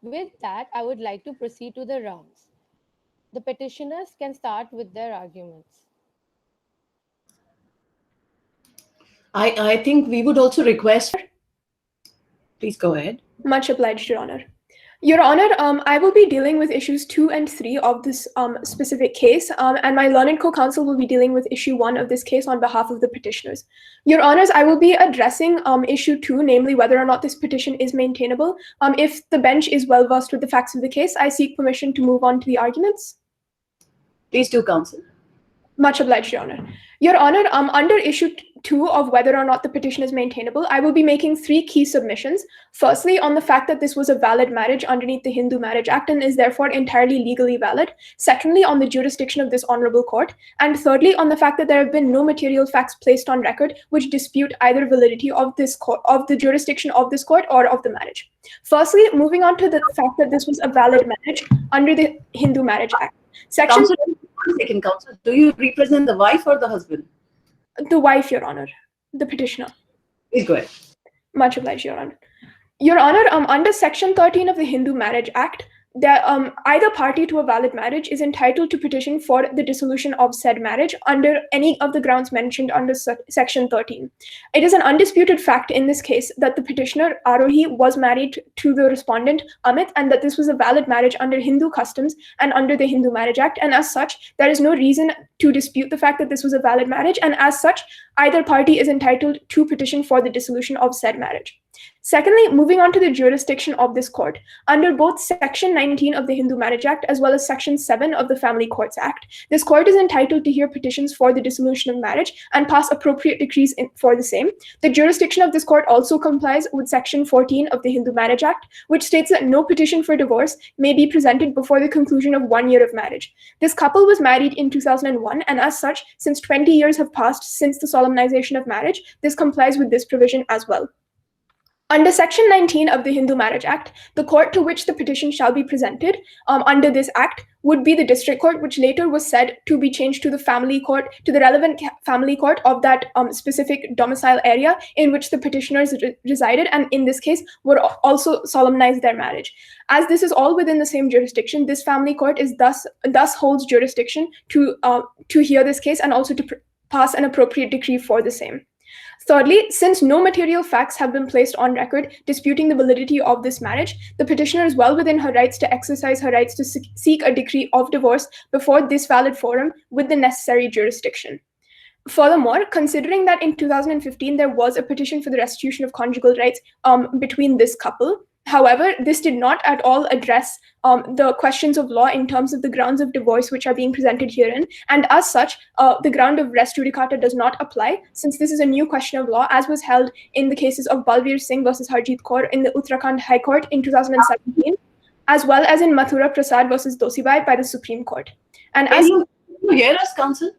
With that, I would like to proceed to the rounds. The petitioners can start with their arguments. I think we would also request. Please go ahead. Much obliged, Your Honor. Your Honor, I will be dealing with issues 2 and 3 of this specific case, and my learned co-counsel will be dealing with issue 1 of this case on behalf of the petitioners. Your Honors, I will be addressing issue 2, namely whether or not this petition is maintainable. If the bench is well versed with the facts of the case, I seek permission to move on to the arguments. Please do, counsel. Much obliged, Your Honor. Your Honor, under issue 2 of whether or not the petition is maintainable, I will be making 3 key submissions. Firstly, on the fact that this was a valid marriage underneath the Hindu Marriage Act and is therefore entirely legally valid. Secondly, on the jurisdiction of this honorable court. And thirdly, on the fact that there have been no material facts placed on record which dispute either validity of this court, of the jurisdiction of this court or of the marriage. Firstly, moving on to the fact that this was a valid marriage under the Hindu Marriage Act. Section Counsel, one second, counsel. Do you represent the wife or the husband? The wife, Your Honor, the petitioner. Please go ahead. Much obliged, Your Honor. Your Honor, under Section 13 of the Hindu Marriage Act, either party to a valid marriage is entitled to petition for the dissolution of said marriage under any of the grounds mentioned under Section 13. It is an undisputed fact in this case that the petitioner, Arohi, was married to the respondent, Amit, and that this was a valid marriage under Hindu customs and under the Hindu Marriage Act. And as such, there is no reason to dispute the fact that this was a valid marriage. And as such, either party is entitled to petition for the dissolution of said marriage. Secondly, moving on to the jurisdiction of this court, under both Section 19 of the Hindu Marriage Act as well as Section 7 of the Family Courts Act, this court is entitled to hear petitions for the dissolution of marriage and pass appropriate decrees for the same. The jurisdiction of this court also complies with Section 14 of the Hindu Marriage Act, which states that no petition for divorce may be presented before the conclusion of 1 year of marriage. This couple was married in 2001, and as such, since 20 years have passed since the solemnization of marriage, this complies with this provision as well. Under Section 19 of the Hindu Marriage Act, the court to which the petition shall be presented under this act would be the district court, which later was said to be changed to the family court, to the relevant family court of that specific domicile area in which the petitioners resided, and in this case would also solemnize their marriage. As this is all within the same jurisdiction, this family court is thus holds jurisdiction to hear this case and also to pass an appropriate decree for the same. Thirdly, since no material facts have been placed on record disputing the validity of this marriage, the petitioner is well within her rights to exercise her rights to seek a decree of divorce before this valid forum with the necessary jurisdiction. Furthermore, considering that in 2015 there was a petition for the restitution of conjugal rights between this couple, however, this did not at all address the questions of law in terms of the grounds of divorce which are being presented herein, and as such, the ground of res judicata does not apply, since this is a new question of law, as was held in the cases of Balveer Singh versus Harjeet Kaur in the Uttarakhand High Court in 2017, as well as in Mathura Prasad versus Dosibai by the Supreme Court. And as you hear us, counsel?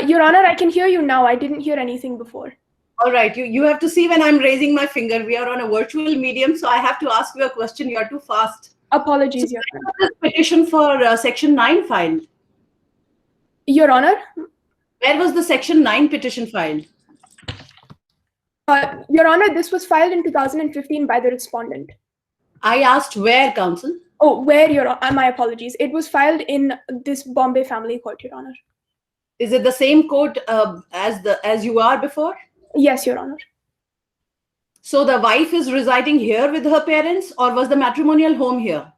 Your Honor, I can hear you now. I didn't hear anything before. All right, you have to see when I'm raising my finger. We are on a virtual medium, so I have to ask you a question. You are too fast. Apologies, so Your Honor. This petition for Section 9 filed? Your Honor? Where was the Section 9 petition filed? Your Honor, this was filed in 2015 by the respondent. I asked where, counsel? Oh, where, Your Honor? My apologies. It was filed in this Bombay Family Court, Your Honor. Is it the same court as you are before? Yes, Your Honor. So the wife is residing here with her parents, or was the matrimonial home here?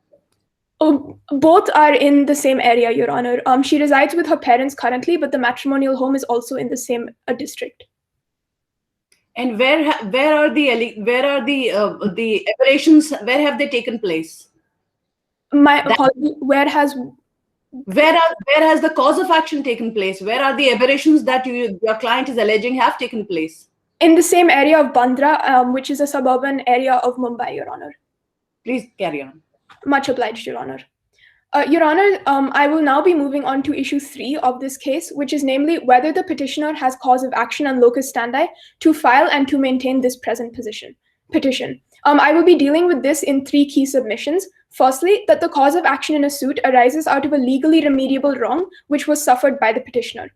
Oh, both are in the same area, Your Honor. She resides with her parents currently, but the matrimonial home is also in the same district. And where are the aberrations? Where have they taken place? My apology. Where has the cause of action taken place? Where are the aberrations that your client is alleging have taken place? In the same area of Bandra, which is a suburban area of Mumbai, Your Honor. Please carry on. Much obliged, Your Honor. Your Honor, I will now be moving on to issue 3 of this case, which is namely whether the petitioner has cause of action and locus standi to file and to maintain this present petition. I will be dealing with this in 3 key submissions. Firstly, that the cause of action in a suit arises out of a legally remediable wrong which was suffered by the petitioner.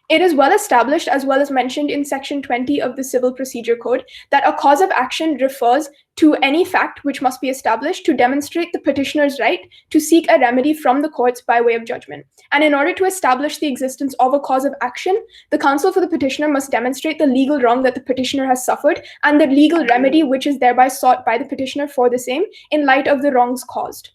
It is well established, as well as mentioned in Section 20 of the Civil Procedure Code, that a cause of action refers to any fact which must be established to demonstrate the petitioner's right to seek a remedy from the courts by way of judgment. And in order to establish the existence of a cause of action, the counsel for the petitioner must demonstrate the legal wrong that the petitioner has suffered and the legal remedy which is thereby sought by the petitioner for the same in light of the wrongs caused.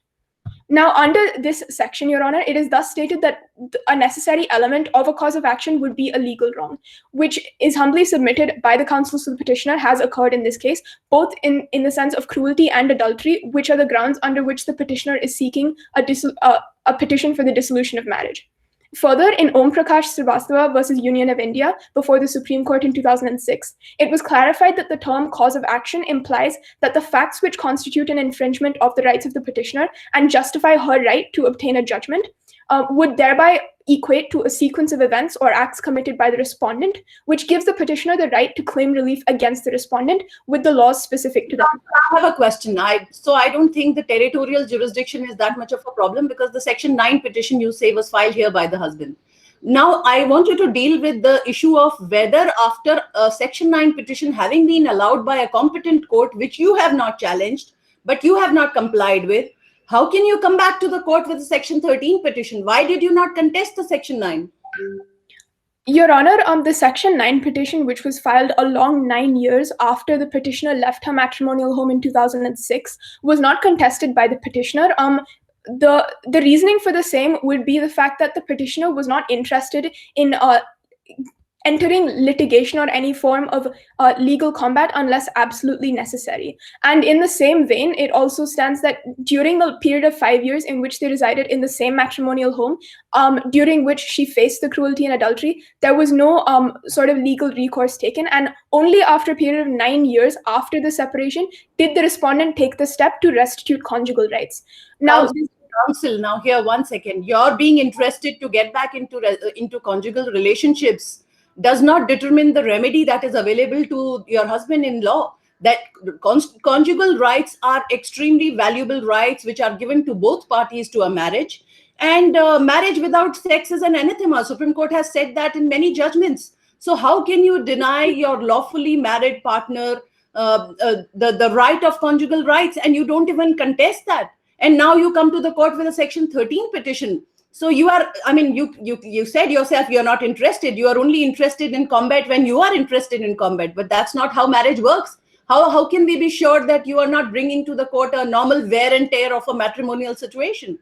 Now, under this section, Your Honor, it is thus stated that a necessary element of a cause of action would be a legal wrong, which is humbly submitted by the counsels to the petitioner has occurred in this case, both in the sense of cruelty and adultery, which are the grounds under which the petitioner is seeking a petition for the dissolution of marriage. Further, in Om Prakash Srivastava versus Union of India before the Supreme Court in 2006, it was clarified that the term cause of action implies that the facts which constitute an infringement of the rights of the petitioner and justify her right to obtain a judgment would thereby equate to a sequence of events or acts committed by the respondent, which gives the petitioner the right to claim relief against the respondent with the laws specific to them. I have a question. I don't think the territorial jurisdiction is that much of a problem, because the Section 9 petition you say was filed here by the husband. Now, I want you to deal with the issue of whether after a Section 9 petition having been allowed by a competent court, which you have not challenged, but you have not complied with, how can you come back to the court with a Section 13 petition? Why did you not contest the Section 9? Your Honor, the Section 9 petition, which was filed a long 9 years after the petitioner left her matrimonial home in 2006, was not contested by the petitioner. The reasoning for the same would be the fact that the petitioner was not interested in entering litigation or any form of legal combat unless absolutely necessary. And in the same vein, it also stands that during the period of 5 years in which they resided in the same matrimonial home, during which she faced the cruelty and adultery, there was no sort of legal recourse taken. And only after a period of 9 years after the separation did the respondent take the step to restitute conjugal rights. Now, counsel, now here, 1 second. You're being interested to get back into conjugal relationships does not determine the remedy that is available to your husband-in-law. That conjugal rights are extremely valuable rights which are given to both parties to a marriage. And marriage without sex is an anathema. Supreme Court has said that in many judgments. So how can you deny your lawfully married partner the right of conjugal rights, and you don't even contest that? And now you come to the court with a Section 13 petition. So you are, I mean, you said yourself you're not interested. You are only interested in combat when you are interested in combat. But that's not how marriage works. How can we be sure that you are not bringing to the court a normal wear and tear of a matrimonial situation?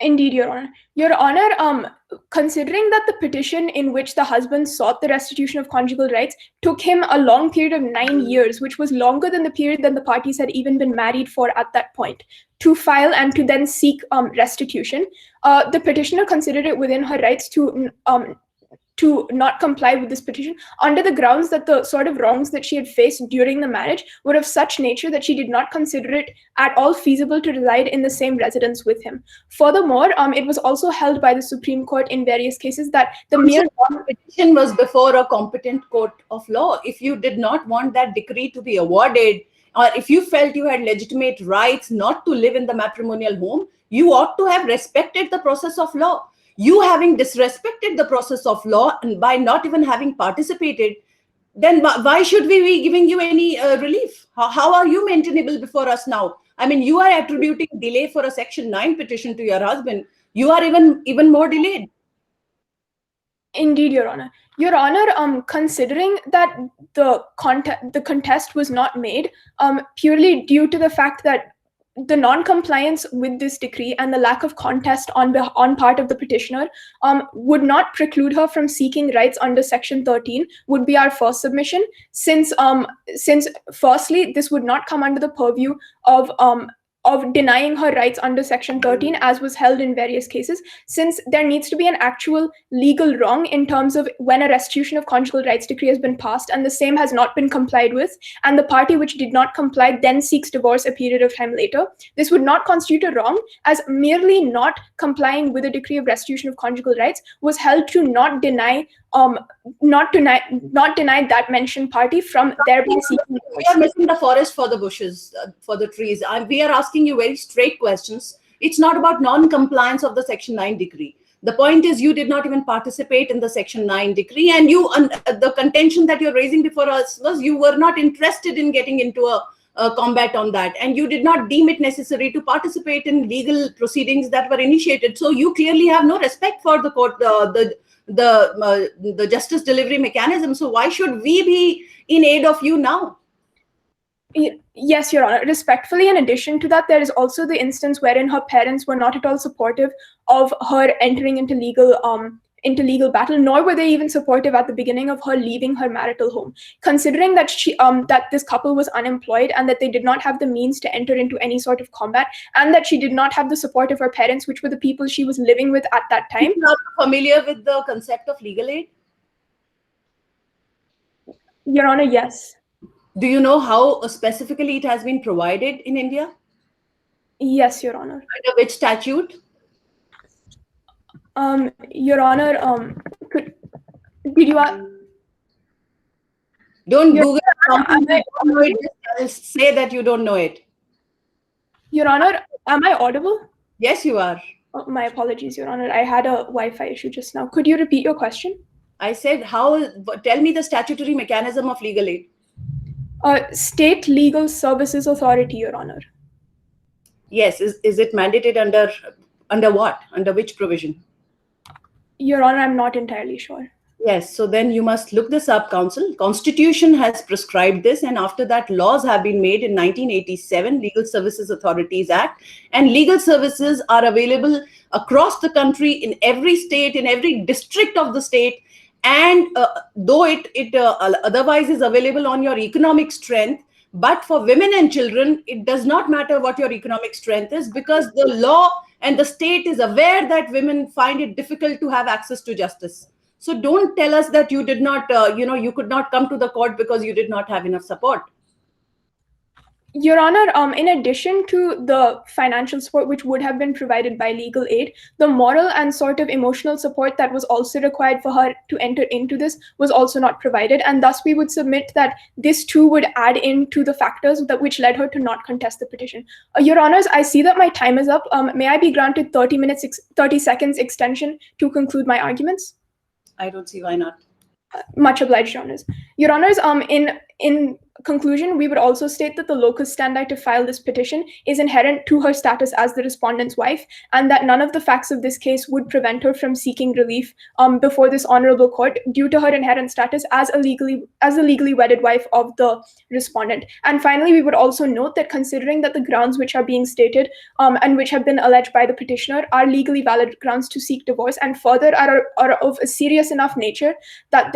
Indeed, Your Honor. Your Honor, considering that the petition in which the husband sought the restitution of conjugal rights took him a long period of 9 years, which was longer than the period that the parties had even been married for at that point, to file and to then seek restitution, the petitioner considered it within her rights to not comply with this petition under the grounds that the sort of wrongs that she had faced during the marriage were of such nature that she did not consider it at all feasible to reside in the same residence with him. Furthermore, it was also held by the Supreme Court in various cases that the mere petition was before a competent court of law. If you did not want that decree to be awarded, or if you felt you had legitimate rights not to live in the matrimonial home, you ought to have respected the process of law. You having disrespected the process of law and by not even having participated, then why should we be giving you any relief? How are you maintainable before us now? I mean, you are attributing delay for a Section 9 petition to your husband. You are even more delayed. Indeed, Your Honor. Your Honor, considering that the contest was not made purely due to the fact that the non-compliance with this decree and the lack of contest on part of the petitioner would not preclude her from seeking rights under Section 13 would be our first submission, since firstly, this would not come under the purview of denying her rights under Section 13, as was held in various cases, since there needs to be an actual legal wrong in terms of when a restitution of conjugal rights decree has been passed and the same has not been complied with, and the party which did not comply then seeks divorce a period of time later. This would not constitute a wrong, as merely not complying with a decree of restitution of conjugal rights was held to not deny that mentioned party from their being seeking divorce. We are missing the forest for the bushes, for the trees. We are asking you very straight questions. It's not about non-compliance of the Section 9 decree. The point is, you did not even participate in the Section 9 decree, and the contention that you're raising before us was you were not interested in getting into a combat on that, and you did not deem it necessary to participate in legal proceedings that were initiated. So you clearly have no respect for the court, the justice delivery mechanism. So why should we be in aid of you now? Yes, Your Honor. Respectfully, in addition to that, there is also the instance wherein her parents were not at all supportive of her entering into legal battle, nor were they even supportive at the beginning of her leaving her marital home. Considering that that this couple was unemployed and that they did not have the means to enter into any sort of combat, and that she did not have the support of her parents, which were the people she was living with at that time. Are you familiar with the concept of legal aid? Your Honor, yes. Do you know how specifically it has been provided in India? Yes, Your Honor. Under which statute? Your Honor, did you Don't Your Google something you don't know it, just say that you don't know it. Your Honor, am I audible? Yes, you are. Oh, my apologies, Your Honor. I had a Wi-Fi issue just now. Could you repeat your question? I said, tell me the statutory mechanism of legal aid. State Legal Services Authority, Your Honor. Yes, is it mandated under what? Under which provision? Your Honor, I'm not entirely sure. Yes, so then you must look this up, counsel. Constitution has prescribed this, and after that, laws have been made in 1987, Legal Services Authorities Act, and legal services are available across the country in every state, in every district of the state. And though it otherwise is available on your economic strength, but for women and children, it does not matter what your economic strength is, because the law and the state is aware that women find it difficult to have access to justice. So don't tell us that you did not, you could not come to the court because you did not have enough support. Your Honor, in addition to the financial support which would have been provided by legal aid, the moral and sort of emotional support that was also required for her to enter into this was also not provided, and thus we would submit that this too would add into the factors which led her to not contest the petition. Your Honors, I see that my time is up. May I be granted 30 seconds extension to conclude my arguments? I don't see why not. Much obliged, Your Honors. Your Honors, in conclusion, we would also state that the locus standi to file this petition is inherent to her status as the respondent's wife, and that none of the facts of this case would prevent her from seeking relief before this honorable court due to her inherent status as a legally wedded wife of the respondent. And finally, we would also note that considering that the grounds which are being stated and which have been alleged by the petitioner are legally valid grounds to seek divorce, and further are of a serious enough nature that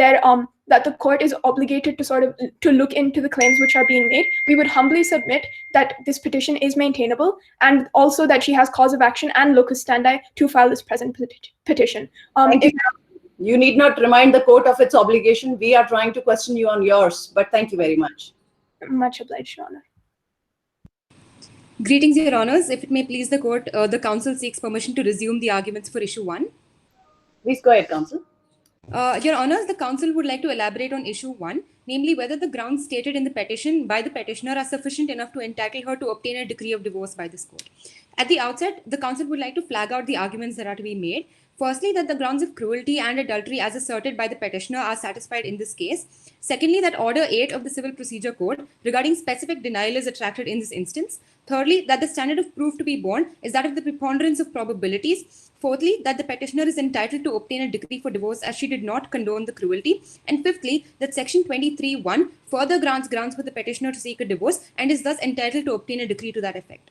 that the court is obligated to look into the claims which are being made, we would humbly submit that this petition is maintainable, and also that she has cause of action and locus standi to file this present petition. You need not remind the court of its obligation. We are trying to question you on yours, but thank you very much. Much obliged, Your Honor. Greetings, Your Honors. If it may please the court, the counsel seeks permission to resume the arguments for issue 1. Please go ahead, counsel. Your Honors, the counsel would like to elaborate on issue 1, namely whether the grounds stated in the petition by the petitioner are sufficient enough to entitle her to obtain a decree of divorce by this court. At the outset, the counsel would like to flag out the arguments that are to be made. Firstly, that the grounds of cruelty and adultery as asserted by the petitioner are satisfied in this case. Secondly, that Order 8 of the Civil Procedure Code regarding specific denial is attracted in this instance. Thirdly, that the standard of proof to be borne is that of the preponderance of probabilities. Fourthly, that the petitioner is entitled to obtain a decree for divorce as she did not condone the cruelty. And fifthly, that section 23(1) further grants grounds for the petitioner to seek a divorce and is thus entitled to obtain a decree to that effect.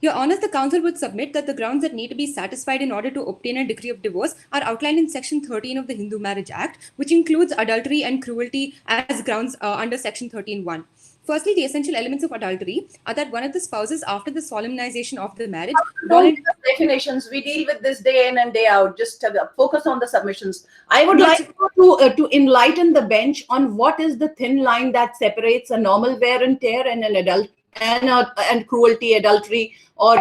Your Honors, the counsel would submit that the grounds that need to be satisfied in order to obtain a decree of divorce are outlined in section 13 of the Hindu Marriage Act, which includes adultery and cruelty as grounds under section 13(1). Firstly, the essential elements of adultery are that one of the spouses, after the solemnization of the marriage... Don't give us definitions. We deal with this day in and day out. Just focus on the submissions. I would like to enlighten the bench on what is the thin line that separates a normal wear and tear and an adult and cruelty, adultery, or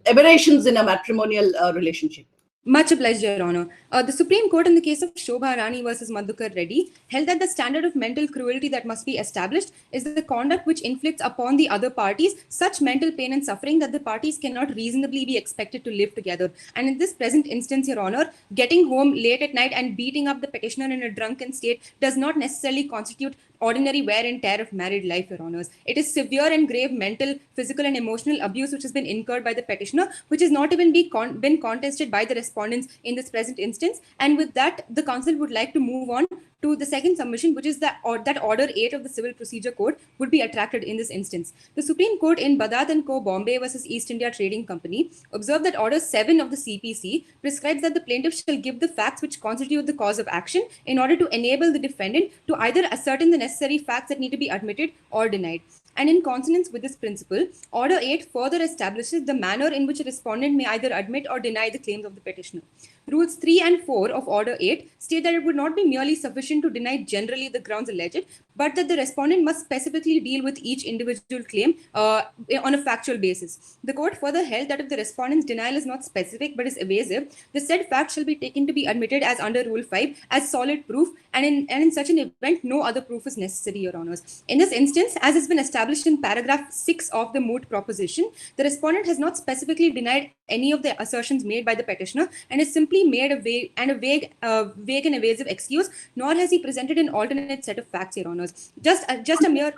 aberrations in a matrimonial relationship. Much obliged, Your Honor. The Supreme Court in the case of Shobha Rani versus Madhukar Reddy held that the standard of mental cruelty that must be established is the conduct which inflicts upon the other parties such mental pain and suffering that the parties cannot reasonably be expected to live together. And in this present instance, Your Honor, getting home late at night and beating up the petitioner in a drunken state does not necessarily constitute ordinary wear and tear of married life, Your Honors. It is severe and grave mental, physical, and emotional abuse which has been incurred by the petitioner, which has not even been contested by the respondents in this present instance. And with that, the council would like to move on to the second submission, which is that Order 8 of the Civil Procedure Code would be attracted in this instance. The Supreme Court in Badat & Co. Bombay versus East India Trading Company observed that Order 7 of the CPC prescribes that the plaintiff shall give the facts which constitute the cause of action in order to enable the defendant to either ascertain the necessary facts that need to be admitted or denied. And in consonance with this principle, Order 8 further establishes the manner in which a respondent may either admit or deny the claims of the petitioner. Rules 3 and 4 of Order 8 state that it would not be merely sufficient to deny generally the grounds alleged, but that the respondent must specifically deal with each individual claim on a factual basis. The court further held that if the respondent's denial is not specific but is evasive, the said fact shall be taken to be admitted as under Rule 5 as solid proof, and in such an event, no other proof is necessary, Your Honors. In this instance, as has been established in paragraph 6 of the moot proposition, the respondent has not specifically denied any of the assertions made by the petitioner and has simply made a vague and evasive excuse, nor has he presented an alternate set of facts, Your Honors. Just a mere...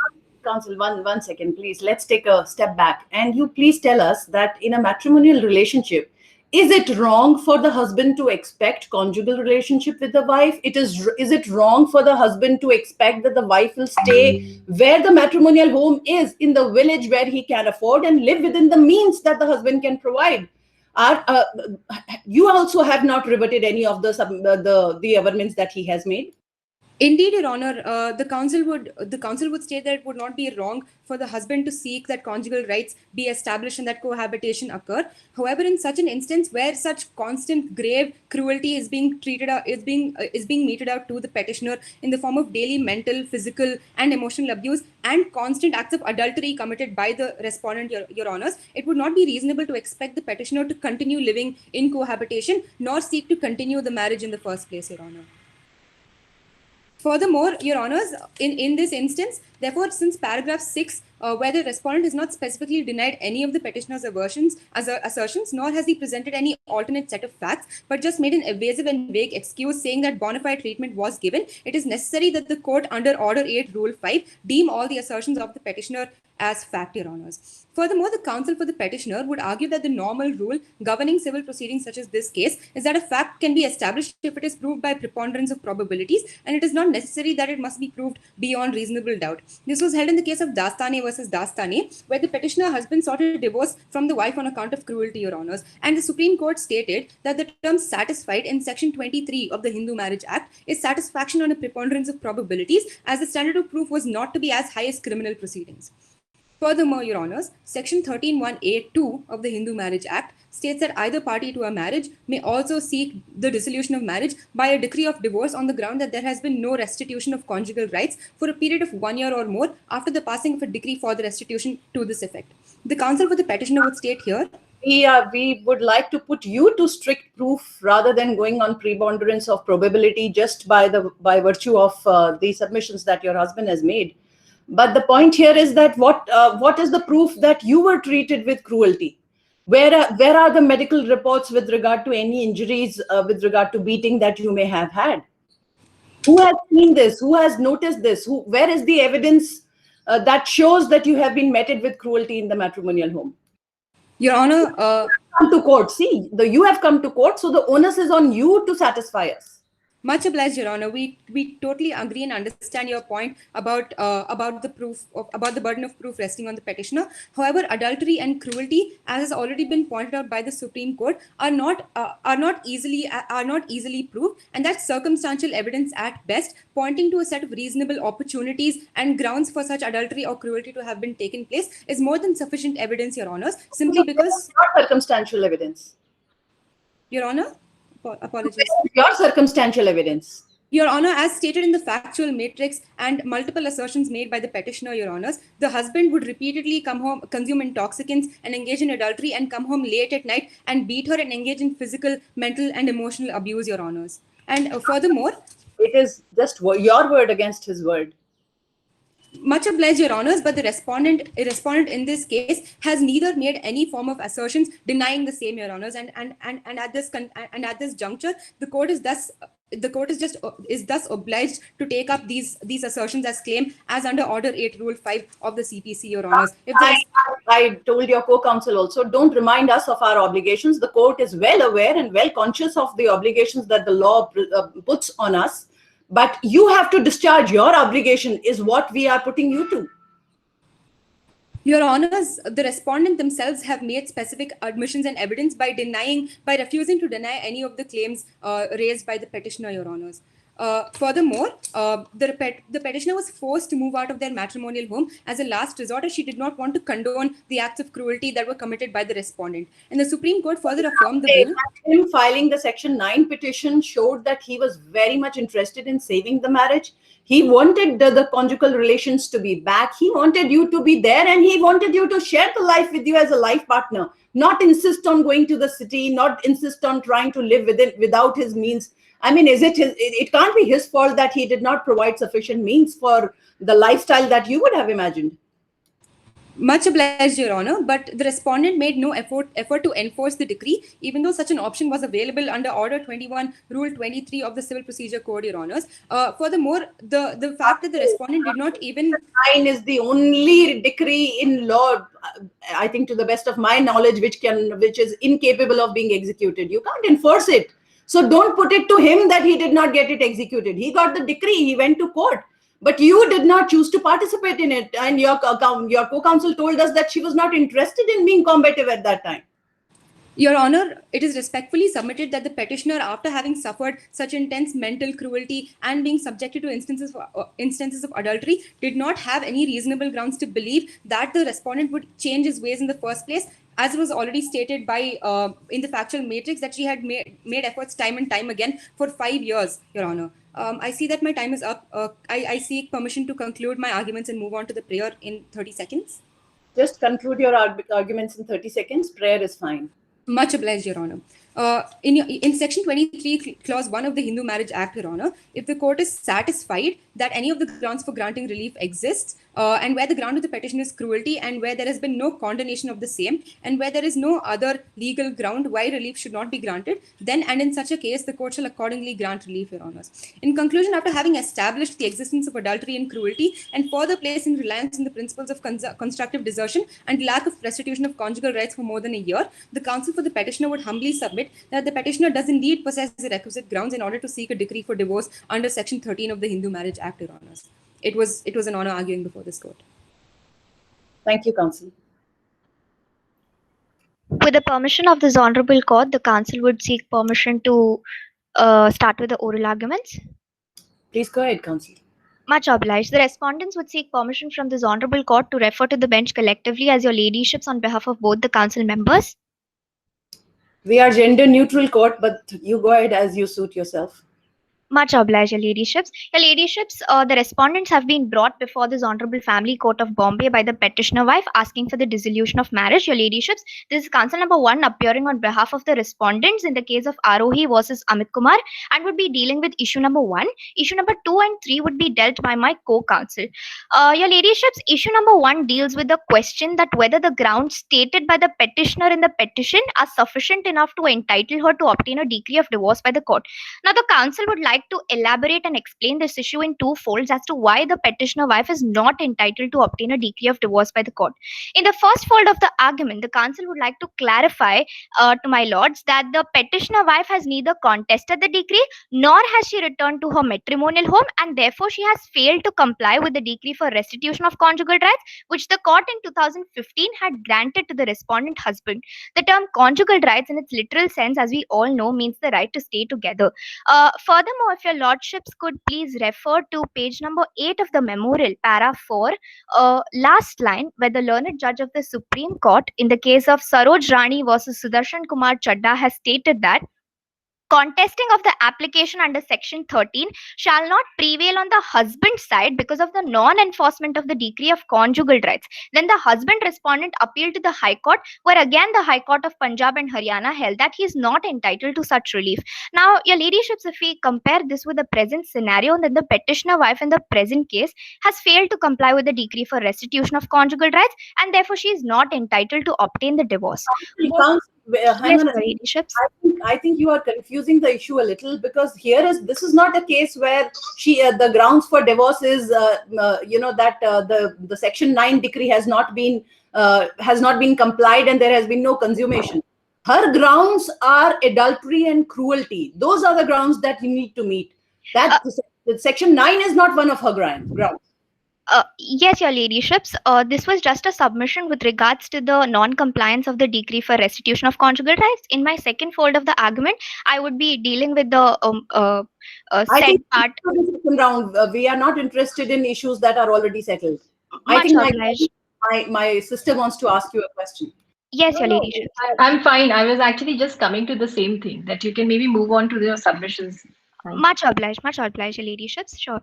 Counsel, one second, please. Let's take a step back. And you please tell us that in a matrimonial relationship, is it wrong for the husband to expect conjugal relationship with the wife? Is it wrong for the husband to expect that the wife will stay where the matrimonial home is, in the village where he can afford, and live within the means that the husband can provide? You also have not rebutted any of the averments that he has made. Indeed, Your Honor, the council would state that it would not be wrong for the husband to seek that conjugal rights be established and that cohabitation occur. However, in such an instance where such constant grave cruelty is being meted out to the petitioner in the form of daily mental, physical, and emotional abuse and constant acts of adultery committed by the respondent, Your Honors, it would not be reasonable to expect the petitioner to continue living in cohabitation nor seek to continue the marriage in the first place, Your Honor. Furthermore, Your Honors, in this instance, therefore, since paragraph 6, where the respondent has not specifically denied any of the petitioner's assertions, nor has he presented any alternate set of facts, but just made an evasive and vague excuse saying that bona fide treatment was given, it is necessary that the court under Order 8, Rule 5, deem all the assertions of the petitioner as fact, Your Honors. Furthermore, the counsel for the petitioner would argue that the normal rule governing civil proceedings such as this case is that a fact can be established if it is proved by preponderance of probabilities, and it is not necessary that it must be proved beyond reasonable doubt. This was held in the case of Dastane versus Dastane, where the petitioner husband sought a divorce from the wife on account of cruelty, Your Honors, and the Supreme Court stated that the term satisfied in Section 23 of the Hindu Marriage Act is satisfaction on a preponderance of probabilities, as the standard of proof was not to be as high as criminal proceedings. Furthermore, Your Honors, Section 13(1)(a)(2) of the Hindu Marriage Act states that either party to a marriage may also seek the dissolution of marriage by a decree of divorce on the ground that there has been no restitution of conjugal rights for a period of 1 year or more after the passing of a decree for the restitution to this effect. The counsel for the petitioner would state here, we would like to put you to strict proof rather than going on preponderance of probability just by virtue of the submissions that your husband has made. But the point here is that what is the proof that you were treated with cruelty? Where are the medical reports with regard to any injuries, with regard to beating that you may have had? Who has seen this? Who has noticed this? Where is the evidence that shows that you have been meted with cruelty in the matrimonial home? Your Honor, come to court. See, you have come to court, so the onus is on you to satisfy us. Much obliged, Your Honor. We totally agree and understand your point about the burden of proof resting on the petitioner. However, adultery and cruelty, as has already been pointed out by the Supreme Court, are not easily proved, and that's circumstantial evidence at best, pointing to a set of reasonable opportunities and grounds for such adultery or cruelty to have been taken place is more than sufficient evidence, Your Honors. Simply because not circumstantial evidence. Your Honor. Apologies. Your circumstantial evidence. Your Honor, as stated in the factual matrix and multiple assertions made by the petitioner, Your Honors, the husband would repeatedly come home, consume intoxicants, and engage in adultery, and come home late at night and beat her and engage in physical, mental, and emotional abuse, Your Honors. And furthermore, It is just your word against his word. much obliged, Your Honors, but the respondent in this case has neither made any form of assertions denying the same, Your Honors, and at this juncture, the court is thus obliged to take up these assertions as claim as under Order 8, Rule 5 of the CPC, Your Honors. If I told your co-counsel also, don't remind us of our obligations. The court is well aware and well conscious of the obligations that the law puts on us. But you have to discharge your obligation is what we are putting you to. Your Honors, the respondent themselves have made specific admissions and evidence by refusing to deny any of the claims raised by the petitioner, Your Honors. Furthermore, the petitioner was forced to move out of their matrimonial home as a last resort, as she did not want to condone the acts of cruelty that were committed by the respondent. And the Supreme Court further affirmed the bill. Him filing the Section 9 petition showed that he was very much interested in saving the marriage. He wanted the conjugal relations to be back. He wanted you to be there, and he wanted you to share the life with you as a life partner, not insist on going to the city, not insist on trying to live without his means. I mean, it can't be his fault that he did not provide sufficient means for the lifestyle that you would have imagined. Much obliged, Your Honor, but the respondent made no effort to enforce the decree, even though such an option was available under Order 21, Rule 23 of the Civil Procedure Code, Your Honors. Furthermore, the fact that the respondent did not even... 9 is the only decree in law, I think to the best of my knowledge, which is incapable of being executed. You can't enforce it. So don't put it to him that he did not get it executed. He got the decree, he went to court. But you did not choose to participate in it. And your co-counsel told us that she was not interested in being combative at that time. Your Honor, it is respectfully submitted that the petitioner, after having suffered such intense mental cruelty and being subjected to instances of adultery, did not have any reasonable grounds to believe that the respondent would change his ways in the first place, as was already stated by in the factual matrix that she had made efforts time and time again for 5 years, Your Honor. I see that my time is up. I seek permission to conclude my arguments and move on to the prayer in 30 seconds. Just conclude your arguments in 30 seconds. Prayer is fine. Much obliged, Your Honor. In Section 23, Clause 1 of the Hindu Marriage Act, Your Honor, if the court is satisfied that any of the grounds for granting relief exists, and where the ground of the petition is cruelty, and where there has been no condemnation of the same, and where there is no other legal ground why relief should not be granted, then and in such a case, the court shall accordingly grant relief, Your Honors. In conclusion, after having established the existence of adultery and cruelty, and further placing reliance in the principles of constructive desertion and lack of restitution of conjugal rights for more than a year, the counsel for the petitioner would humbly submit that the petitioner does indeed possess the requisite grounds in order to seek a decree for divorce under Section 13 of the Hindu Marriage Act, Your Honors. It was an honor arguing before this court. Thank you, counsel. With the permission of this honorable court, the counsel would seek permission to start with the oral arguments. Please go ahead, counsel. Much obliged. The respondents would seek permission from this honorable court to refer to the bench collectively as your ladyships on behalf of both the council members. We are gender neutral court, but you go ahead as you suit yourself. Much obliged, your ladyships. Your ladyships, the respondents have been brought before this Honorable Family Court of Bombay by the petitioner wife asking for the dissolution of marriage. Your ladyships, this is counsel number 1 appearing on behalf of the respondents in the case of Arohi versus Amit Kumar and would be dealing with issue number 1. Issue number 2 and 3 would be dealt by my co-counsel. Your ladyships, issue number 1 deals with the question that whether the grounds stated by the petitioner in the petition are sufficient enough to entitle her to obtain a decree of divorce by the court. Now, the counsel would like to elaborate and explain this issue in 2 folds as to why the petitioner wife is not entitled to obtain a decree of divorce by the court. In the first fold of the argument, the counsel would like to clarify to my lords that the petitioner wife has neither contested the decree nor has she returned to her matrimonial home, and therefore she has failed to comply with the decree for restitution of conjugal rights which the court in 2015 had granted to the respondent husband. The term conjugal rights in its literal sense, as we all know, means the right to stay together. Furthermore, if your lordships could please refer to page number 8 of the memorial, para 4, last line, where the learned judge of the Supreme Court in the case of Saroj Rani versus Sudarshan Kumar Chadda has stated that contesting of the application under section 13 shall not prevail on the husband's side because of the non-enforcement of the decree of conjugal rights. Then the husband respondent appealed to the High Court, where again the High Court of Punjab and Haryana held that he is not entitled to such relief. Now, your ladyships, if we compare this with the present scenario, then the petitioner wife in the present case has failed to comply with the decree for restitution of conjugal rights, and therefore she is not entitled to obtain the divorce. Counsel, hang Yes, on your a second. ladyships. I think you are confusing the issue a little, because this is not a case where the grounds for divorce is that the section 9 decree has not been complied and there has been no consummation. Her grounds are adultery and cruelty. Those are the grounds that you need to meet. That section 9 is not one of her grounds. Yes, your ladyships. This was just a submission with regards to the non-compliance of the decree for restitution of conjugal rights. In my second fold of the argument, I would be dealing with the I said think part. for the second round, we are not interested in issues that are already settled. I Much think obliged. my sister wants to ask you a question. Yes, your No, ladyships. I'm fine. I was actually just coming to the same thing, that you can maybe move on to your submissions. Fine. Much obliged, your ladyships. Sure.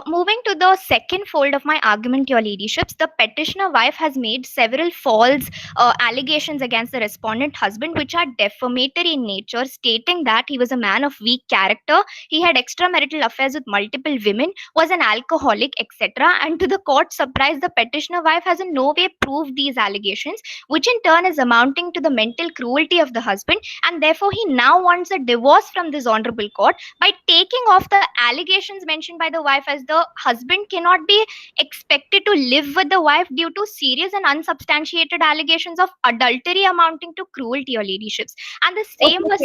Moving to the second fold of my argument, your ladyships, the petitioner wife has made several false allegations against the respondent husband, which are defamatory in nature, stating that he was a man of weak character, he had extramarital affairs with multiple women, was an alcoholic, etc. And to the court's surprise, the petitioner wife has in no way proved these allegations, which in turn is amounting to the mental cruelty of the husband, and therefore he now wants a divorce from this honorable court by taking off the allegations mentioned by the wife, as the husband cannot be expected to live with the wife due to serious and unsubstantiated allegations of adultery amounting to cruelty, your ladyships. And the same was...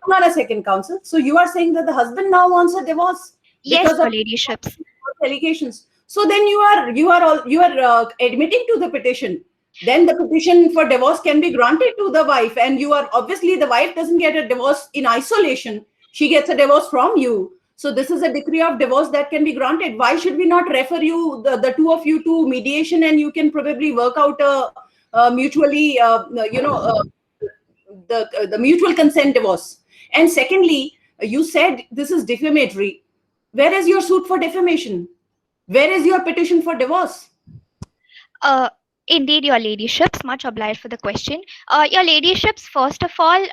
Hold on a second, counsel. So you are saying that the husband now wants a divorce? Yes, because your of ladyships. allegations. So then you are admitting to the petition. Then the petition for divorce can be granted to the wife, and you are obviously, the wife doesn't get a divorce in isolation. She gets a divorce from you. So this is a decree of divorce that can be granted. Why should we not refer you, the two of you, to mediation, and you can probably work out mutually, the mutual consent divorce? And secondly, you said this is defamatory. Where is your suit for defamation? Where is your petition for divorce? Indeed, your ladyships, much obliged for the question. Your ladyships, first of all,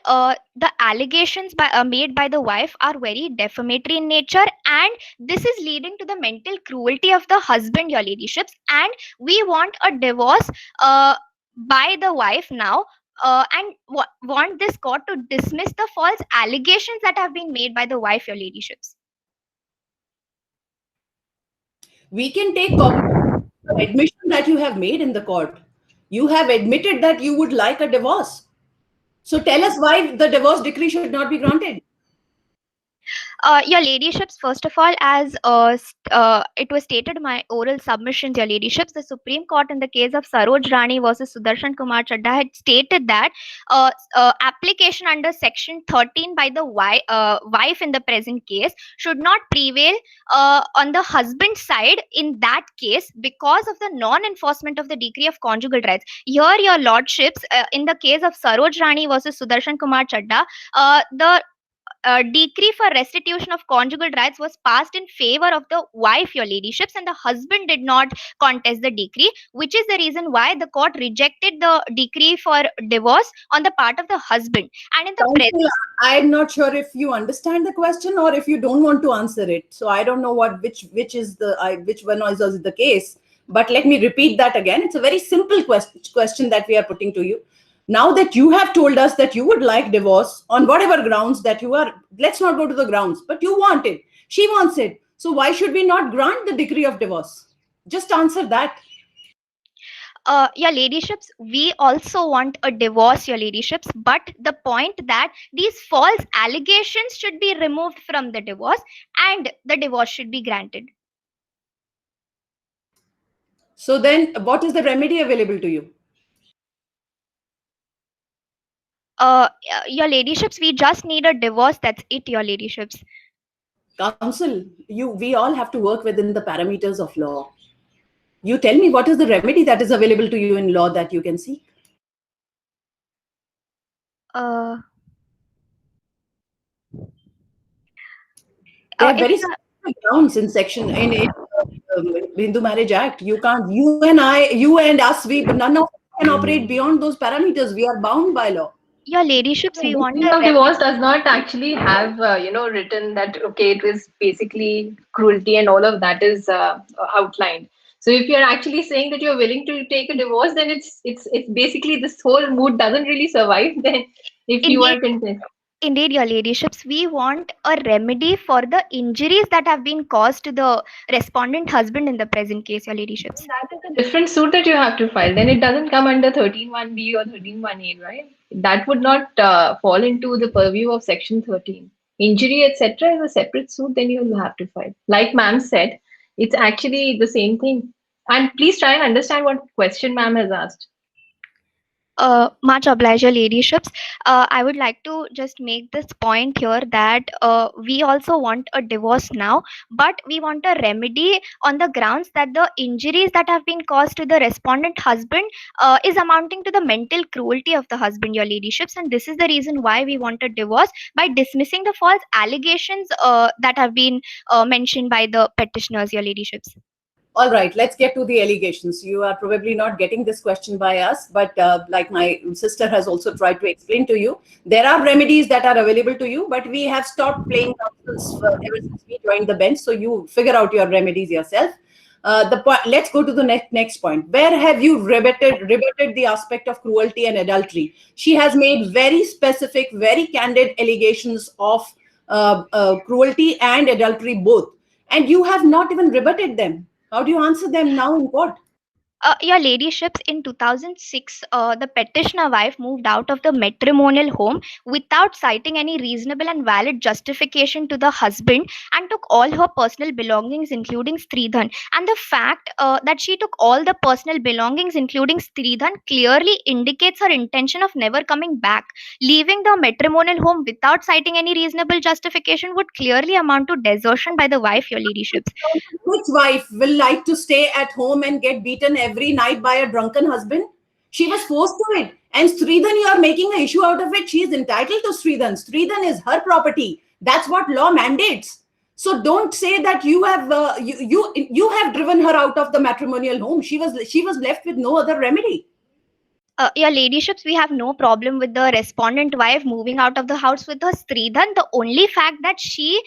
the allegations made by the wife are very defamatory in nature, and this is leading to the mental cruelty of the husband, your ladyships, and we want a divorce by the wife now, and want this court to dismiss the false allegations that have been made by the wife, your ladyships. We can take admission that you have made in the court. You have admitted that you would like a divorce. So tell us why the divorce decree should not be granted. Your ladyships, first of all, as it was stated in my oral submissions, your ladyships, the Supreme Court in the case of Saroj Rani versus Sudarshan Kumar Chadda had stated that application under section 13 by the wife in the present case should not prevail on the husband's side in that case because of the non-enforcement of the decree of conjugal rights. Here, your lordships, in the case of Saroj Rani versus Sudarshan Kumar Chadda, the decree for restitution of conjugal rights was passed in favor of the wife, your ladyships, and the husband did not contest the decree, which is the reason why the court rejected the decree for divorce on the part of the husband. And in the present, I'm not sure if you understand the question or if you don't want to answer it. So I don't know which one is the case. But let me repeat that again. It's a very simple question that we are putting to you. Now that you have told us that you would like divorce on whatever grounds that you are, let's not go to the grounds, but you want it. She wants it. So why should we not grant the decree of divorce? Just answer that. Your ladyships, we also want a divorce, your ladyships, but the point that these false allegations should be removed from the divorce and the divorce should be granted. So then what is the remedy available to you? Your ladyships, we just need a divorce. That's it, your ladyships. Counsel, we all have to work within the parameters of law. You tell me, what is the remedy that is available to you in law that you can seek? There are very It's a- specific grounds in Hindu Marriage Act. You can't, you and us, none of us can operate beyond those parameters. We are bound by law. Your ladyships, we The want decree a of divorce does not actually have, written that, okay, it was basically cruelty and all of that is outlined. So if you're actually saying that you're willing to take a divorce, then it's basically this whole mood doesn't really survive then if you are content. Indeed, your ladyships, we want a remedy for the injuries that have been caused to the respondent husband in the present case, your ladyships. That is a different suit that you have to file. Then it doesn't come under 13(1)(b) or 13(1)(a), right? That would not fall into the purview of Section 13. Injury, etc., is a separate suit. Then you will have to file. Like ma'am said, it's actually the same thing. And please try and understand what question ma'am has asked. Much obliged, your ladyships. I would like to just make this point here that we also want a divorce now, but we want a remedy on the grounds that the injuries that have been caused to the respondent husband is amounting to the mental cruelty of the husband, your ladyships, and this is the reason why we want a divorce by dismissing the false allegations that have been mentioned by the petitioners, your ladyships. All right, let's get to the allegations. You are probably not getting this question by us, but like my sister has also tried to explain to you, there are remedies that are available to you, but we have stopped playing counsels ever since we joined the bench. So you figure out your remedies yourself. Let's go to the next point. Where have you rebutted the aspect of cruelty and adultery? She has made very specific, very candid allegations of cruelty and adultery both, and you have not even rebutted them. How do you answer them now in court? Your ladyships, in 2006, the petitioner wife moved out of the matrimonial home without citing any reasonable and valid justification to the husband and took all her personal belongings, including Stridhan. And the fact that she took all the personal belongings, including Stridhan, clearly indicates her intention of never coming back. Leaving the matrimonial home without citing any reasonable justification would clearly amount to desertion by the wife, your ladyships. Which wife will like to stay at home and get beaten every night by a drunken husband? She was forced to it. And Stridhan, you are making an issue out of it. She is entitled to Stridhan. Stridhan is her property. That's what law mandates. So don't say that you have you have driven her out of the matrimonial home. She was left with no other remedy. Your ladyships, we have no problem with the respondent wife moving out of the house with her Stridhan. The only fact that she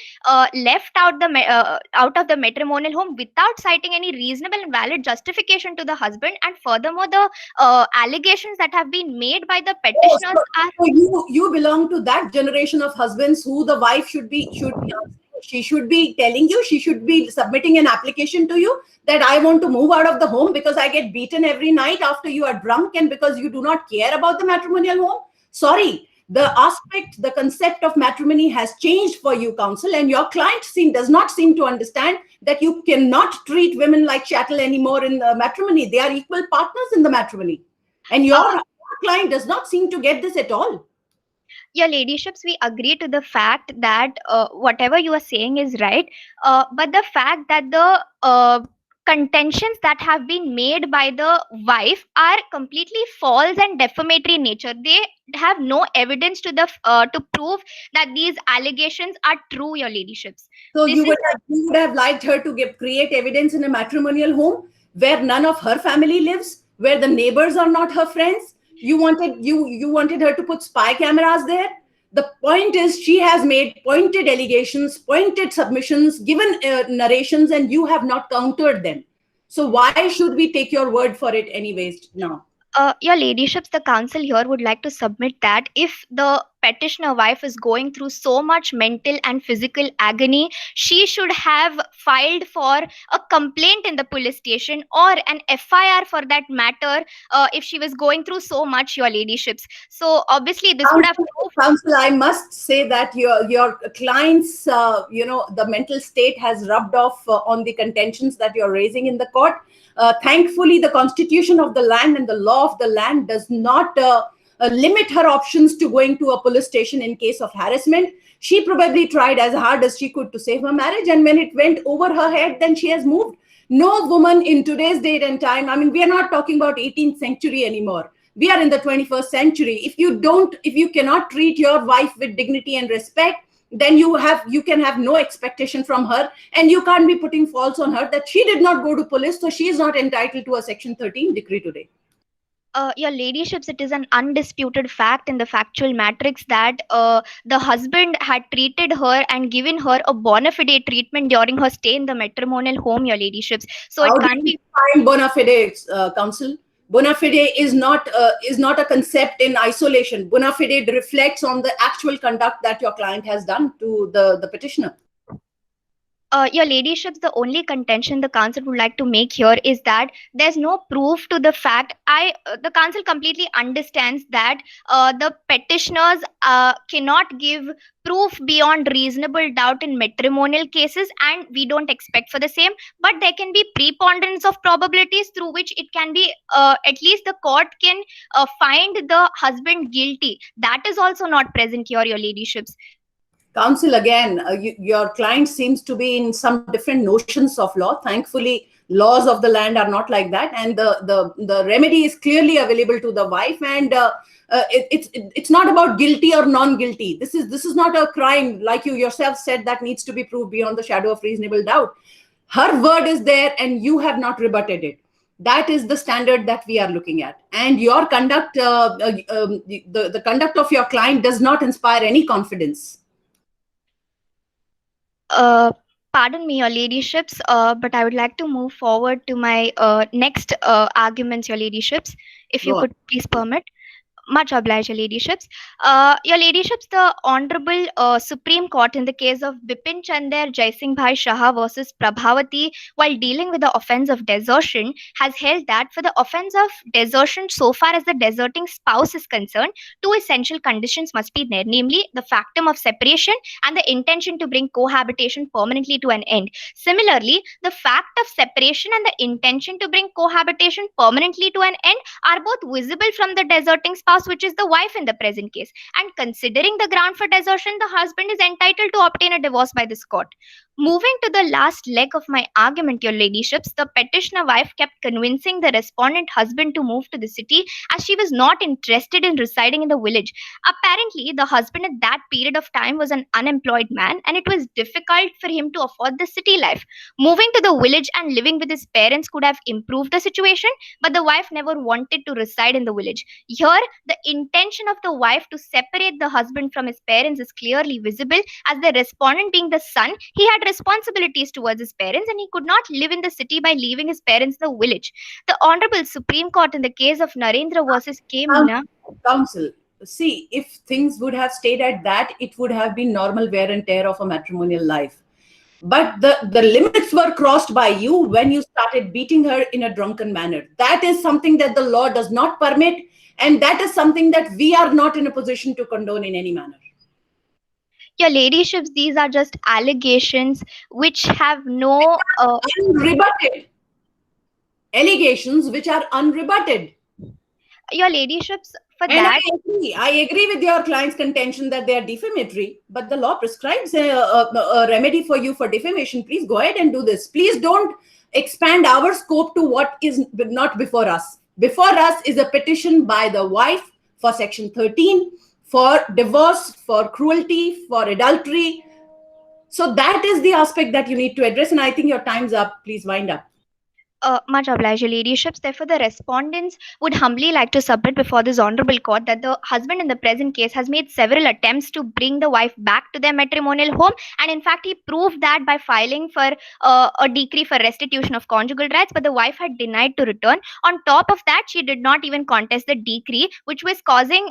left out of the matrimonial home without citing any reasonable and valid justification to the husband, and furthermore, the allegations that have been made by the petitioners are. So you belong to that generation of husbands who the wife should be she should be telling you, she should be submitting an application to you that I want to move out of the home because I get beaten every night after you are drunk and because you do not care about the matrimonial home. Sorry, the concept of matrimony has changed for you, counsel, and your client does not seem to understand that you cannot treat women like chattel anymore in the matrimony. They are equal partners in the matrimony. And your client does not seem to get this at all. Your ladyships, we agree to the fact that whatever you are saying is right, but the fact that the contentions that have been made by the wife are completely false and defamatory in nature. They have no evidence to prove that these allegations are true, your ladyships. So you would have liked her to create evidence in a matrimonial home where none of her family lives, where the neighbors are not her friends. You wanted her to put spy cameras there. The point is, she has made pointed allegations, pointed submissions, given narrations, and you have not countered them. So why should we take your word for it anyways now? Your ladyships, the council here would like to submit that if the petitioner wife is going through so much mental and physical agony, she should have filed for a complaint in the police station or an FIR for that matter if she was going through so much, your ladyships. So obviously this would have... Counsel, I must say that your client's, the mental state has rubbed off on the contentions that you're raising in the court. Thankfully, the constitution of the land and the law of the land does not limit her options to going to a police station in case of harassment. She probably tried as hard as she could to save her marriage, and when it went over her head, then she has moved. No woman in today's date and time, I mean, we are not talking about 18th century anymore. We are in the 21st century. If you cannot treat your wife with dignity and respect, then you can have no expectation from her, and you can't be putting faults on her that she did not go to police, so she is not entitled to a Section 13 decree today. Your ladyships, it is an undisputed fact in the factual matrix that the husband had treated her and given her a bona fide treatment during her stay in the matrimonial home, your ladyships. So How it do can't you be. define bona fide, counsel? Bona fide is not a concept in isolation. Bona fide reflects on the actual conduct that your client has done to the petitioner. Your ladyships, the only contention the council would like to make here is that there's no proof to the fact. The council completely understands that the petitioners cannot give proof beyond reasonable doubt in matrimonial cases, and we don't expect for the same. But there can be preponderance of probabilities through which it can be at least the court can find the husband guilty. That is also not present here, your ladyships. Counsel, again, your client seems to be in some different notions of law. Thankfully, laws of the land are not like that, and the remedy is clearly available to the wife. And it's not about guilty or non-guilty. This is not a crime, like you yourself said, that needs to be proved beyond the shadow of reasonable doubt. Her word is there, and you have not rebutted it. That is the standard that we are looking at. And your conduct, the conduct of your client does not inspire any confidence. Pardon me, your ladyships, but I would like to move forward to my next arguments, your ladyships, if you Go on. could please permit. Much obliged, your ladyships. Your ladyships, the Honorable Supreme Court in the case of Bipin Chandra Jaisingh Bhai Shah versus Prabhavati, while dealing with the offense of desertion, has held that for the offense of desertion, so far as the deserting spouse is concerned, two essential conditions must be there, namely the factum of separation and the intention to bring cohabitation permanently to an end. Similarly, the fact of separation and the intention to bring cohabitation permanently to an end are both visible from the deserting spouse, which is the wife in the present case. And considering the ground for desertion, the husband is entitled to obtain a divorce by this court. Moving to the last leg of my argument, your ladyships, the petitioner wife kept convincing the respondent husband to move to the city as she was not interested in residing in the village. Apparently, the husband at that period of time was an unemployed man, and it was difficult for him to afford the city life. Moving to the village and living with his parents could have improved the situation, but the wife never wanted to reside in the village. Here, the intention of the wife to separate the husband from his parents is clearly visible, as the respondent being the son, he had responsibilities towards his parents and he could not live in the city by leaving his parents in the village. The Honorable Supreme Court in the case of Narendra versus K. Meena. Counsel, see, if things would have stayed at that, it would have been normal wear and tear of a matrimonial life. But the limits were crossed by you when you started beating her in a drunken manner. That is something that the law does not permit, and that is something that we are not in a position to condone in any manner. Your ladyships, these are just allegations which have no unrebutted allegations, which are unrebutted. Your ladyships, for And that, I agree with your client's contention that they are defamatory, but the law prescribes a remedy for you for defamation. Please go ahead and do this. Please don't expand our scope to what is not before us. Before us is a petition by the wife for Section 13, for divorce, for cruelty, for adultery. So that is the aspect that you need to address. And I think your time's up. Please wind up. much obliged, your ladyships. Therefore, the respondents would humbly like to submit before this honorable court that the husband in the present case has made several attempts to bring the wife back to their matrimonial home, and in fact, he proved that by filing for a decree for restitution of conjugal rights, but the wife had denied to return. On top of that, she did not even contest the decree, which was causing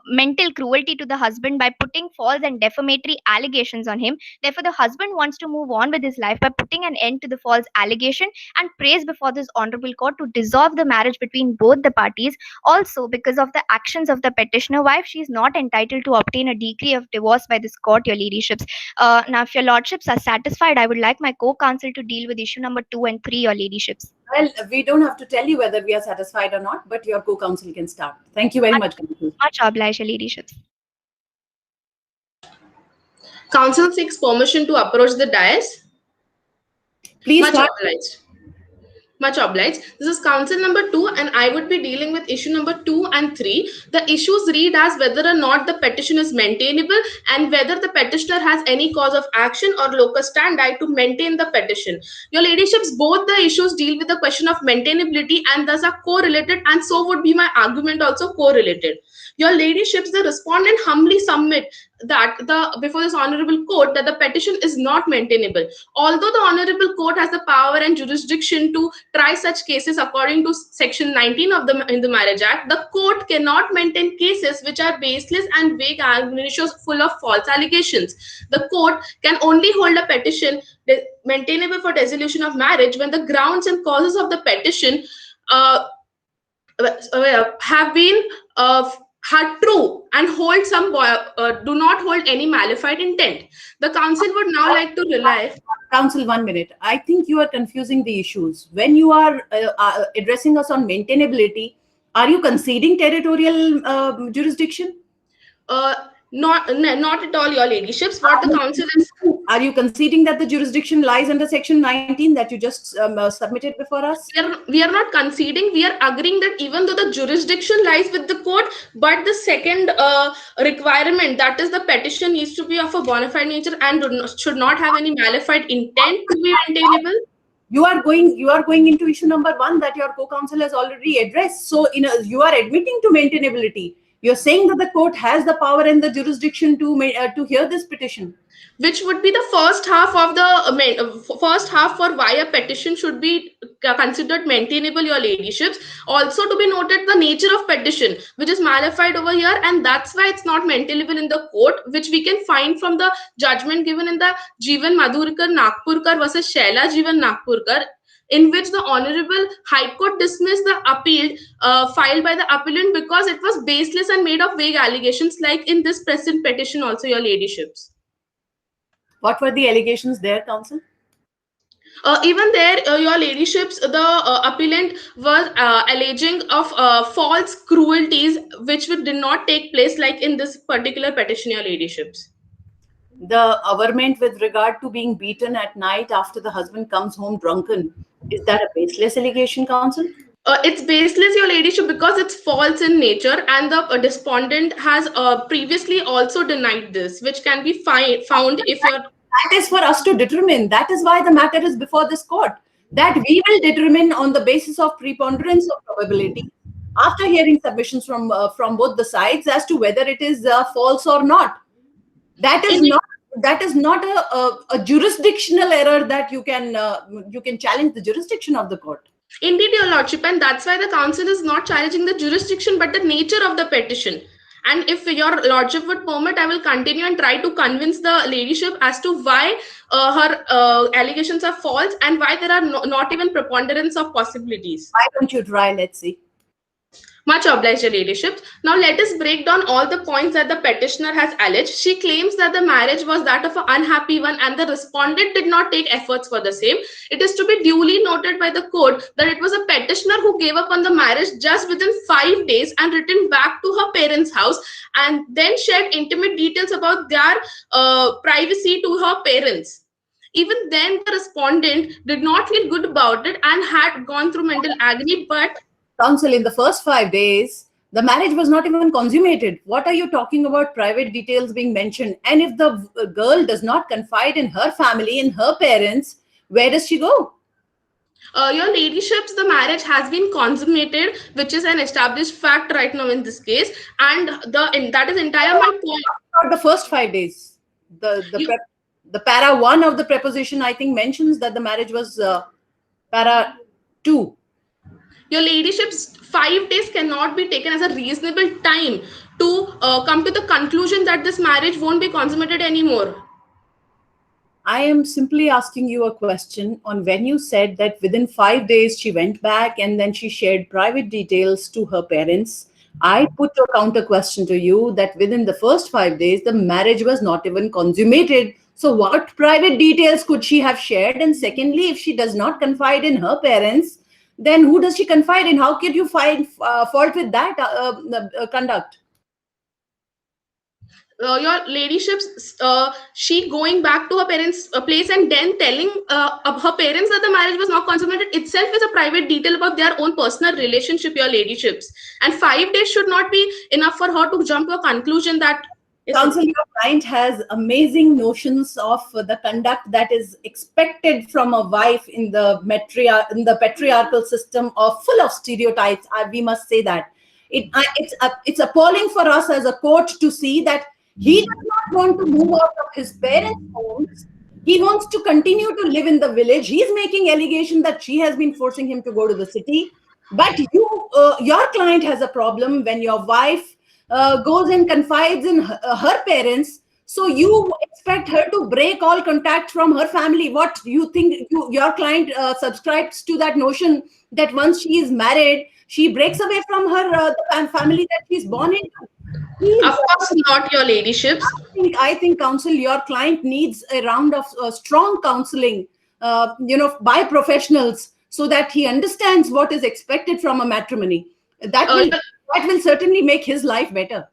mental cruelty to the husband by putting false and defamatory allegations on him. Therefore, the husband wants to move on with his life by putting an end to the false allegation and prays before this honorable court to dissolve the marriage between both the parties. Also, because of the actions of the petitioner wife, she is not entitled to obtain a decree of divorce by this court, your ladyships. Now, if your lordships are satisfied, I would like my co-counsel to deal with issue number 2 and 3, your ladyships. Well, we don't have to tell you whether we are satisfied or not, but your co-counsel can start. Thank you very much, counsel. Much obliged, your ladyships. Counsel seeks permission to approach the dais. Please Much start. obliged. Much obliged. This is council number 2, and I would be dealing with issue number 2 and 3. The issues read as whether or not the petition is maintainable and whether the petitioner has any cause of action or locus standi to maintain the petition. Your ladyships, both the issues deal with the question of maintainability and thus are correlated, and so would be my argument also correlated. Your ladyships, the respondent humbly submit that before this honorable court that the petition is not maintainable. Although the honorable court has the power and jurisdiction to try such cases according to section 19 of the Hindu Marriage Act, the court cannot maintain cases which are baseless and vague and full of false allegations. The court can only hold a petition maintainable for dissolution of marriage when the grounds and causes of the petition have been had true and hold some do not hold any malified intent. The council would now like to rely. Council, 1 minute. I think you are confusing the issues. When you are addressing us on maintainability, are you conceding territorial jurisdiction? Not at all, your ladyships. What the council is. Are you conceding that the jurisdiction lies under section 19 that you just submitted before us? We are not conceding. We are agreeing that even though the jurisdiction lies with the court, but the second requirement, that is the petition needs to be of a bona fide nature and should not have any malified intent to be maintainable. You are going into issue number 1 that your co-counsel has already addressed. So you are admitting to maintainability. You're saying that the court has the power and the jurisdiction to hear this petition, which would be the first half of the first half for why a petition should be considered maintainable, your ladyships. Also to be noted the nature of petition, which is malified over here, and that's why it's not maintainable in the court, which we can find from the judgment given in the Jeevan Madhurkar Nagpurkar versus Shaila Jeevan Nagpurkar, in which the Honorable High Court dismissed the appeal filed by the appellant because it was baseless and made of vague allegations, like in this present petition also, your ladyships. What were the allegations there, counsel? Even there, your ladyships, the appellant was alleging of false cruelties which did not take place, like in this particular petition, your ladyships. The averment with regard to being beaten at night after the husband comes home drunken, is that a baseless allegation, counsel? It's baseless, your ladyship, because it's false in nature, and the respondent has previously also denied this, which can be found if you're. That is for us to determine. That is why the matter is before this court. That we will determine on the basis of preponderance of probability, after hearing submissions from both the sides, as to whether it is false or not. That is not a jurisdictional error that you can challenge the jurisdiction of the court. Indeed, your lordship, and that's why the council is not challenging the jurisdiction but the nature of the petition. And if your lordship would permit, I will continue and try to convince the ladyship as to why her allegations are false and why there are not even preponderance of possibilities. Why don't you try? Let's see. Much obliged, your ladyship. Now let us break down all the points that the petitioner has alleged. She claims that the marriage was that of an unhappy one and the respondent did not take efforts for the same. It is to be duly noted by the court that it was a petitioner who gave up on the marriage just within 5 days and returned back to her parents' house and then shared intimate details about their privacy to her parents. Even then, the respondent did not feel good about it and had gone through mental agony, but counsel, in the first 5 days, the marriage was not even consummated. What are you talking about private details being mentioned? And if the girl does not confide in her family, in her parents, where does she go? Your ladyships, the marriage has been consummated, which is an established fact right now in this case. And that is entire my point. Not the first 5 days. The para 1 of the preposition, I think, mentions that the marriage was para 2. Your ladyship's 5 days cannot be taken as a reasonable time to come to the conclusion that this marriage won't be consummated anymore. I am simply asking you a question on when you said that within 5 days she went back and then she shared private details to her parents. I put a counter question to you that within the first 5 days, the marriage was not even consummated. So what private details could she have shared? And secondly, if she does not confide in her parents, then who does she confide in? How could you find fault with that conduct? your ladyship's she going back to her parents' place and then telling her parents that the marriage was not consummated itself is a private detail about their own personal relationship, your ladyships. And 5 days should not be enough for her to jump to a conclusion that Counsel, your client has amazing notions of the conduct that is expected from a wife in the patriarchal system, of full of stereotypes. We must say that it's appalling for us as a court to see that he does not want to move out of his parents' homes. He wants to continue to live in the village. He's making allegation that she has been forcing him to go to the city. But your client has a problem when your wife goes and confides in her parents. So you expect her to break all contact from her family. What you think your client subscribes to that notion that once she is married, she breaks away from her family that she's born into? Of course not, your ladyships. I think, counsel, your client needs a round of strong counseling, by professionals, so that he understands what is expected from a matrimony. That will certainly make his life better.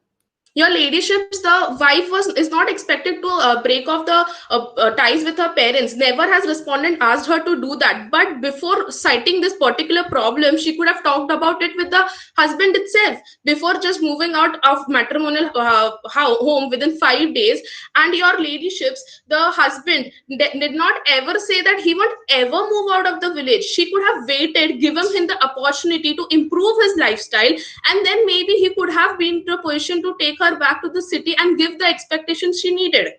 Your ladyships, the wife is not expected to break off the ties with her parents. Never has respondent asked her to do that. But before citing this particular problem, she could have talked about it with the husband itself before just moving out of matrimonial home within 5 days. And your ladyships, the husband did not ever say that he would ever move out of the village. She could have waited, given him the opportunity to improve his lifestyle, and then maybe he could have been to a position to take her back to the city and give the expectations she needed.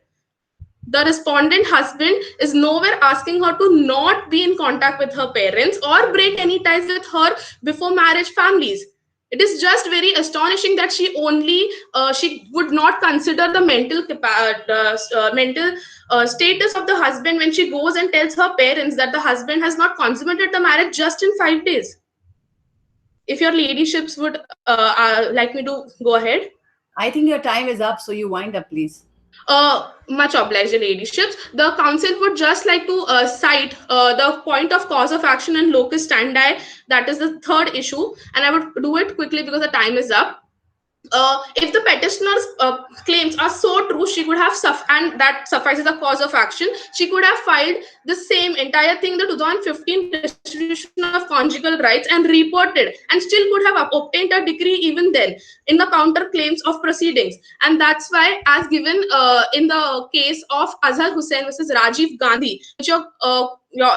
The respondent husband is nowhere asking her to not be in contact with her parents or break any ties with her before marriage families. It is just very astonishing that she would not consider the mental status of the husband when she goes and tells her parents that the husband has not consummated the marriage just in 5 days. If your ladyships would like me to go ahead. I think your time is up, so you wind up, please. Much obliged, ladyships. The council would just like to cite the point of cause of action and locus standi. That is the third issue, and I would do it quickly because the time is up. If the petitioner's claims are so true, she could have and that suffices the cause of action. She could have filed the same entire thing, the 2015 Restitution of Conjugal Rights, and reported, and still could have obtained a decree even then in the counter claims of proceedings. And that's why, as given in the case of Azhar Hussain versus Rajiv Gandhi, which your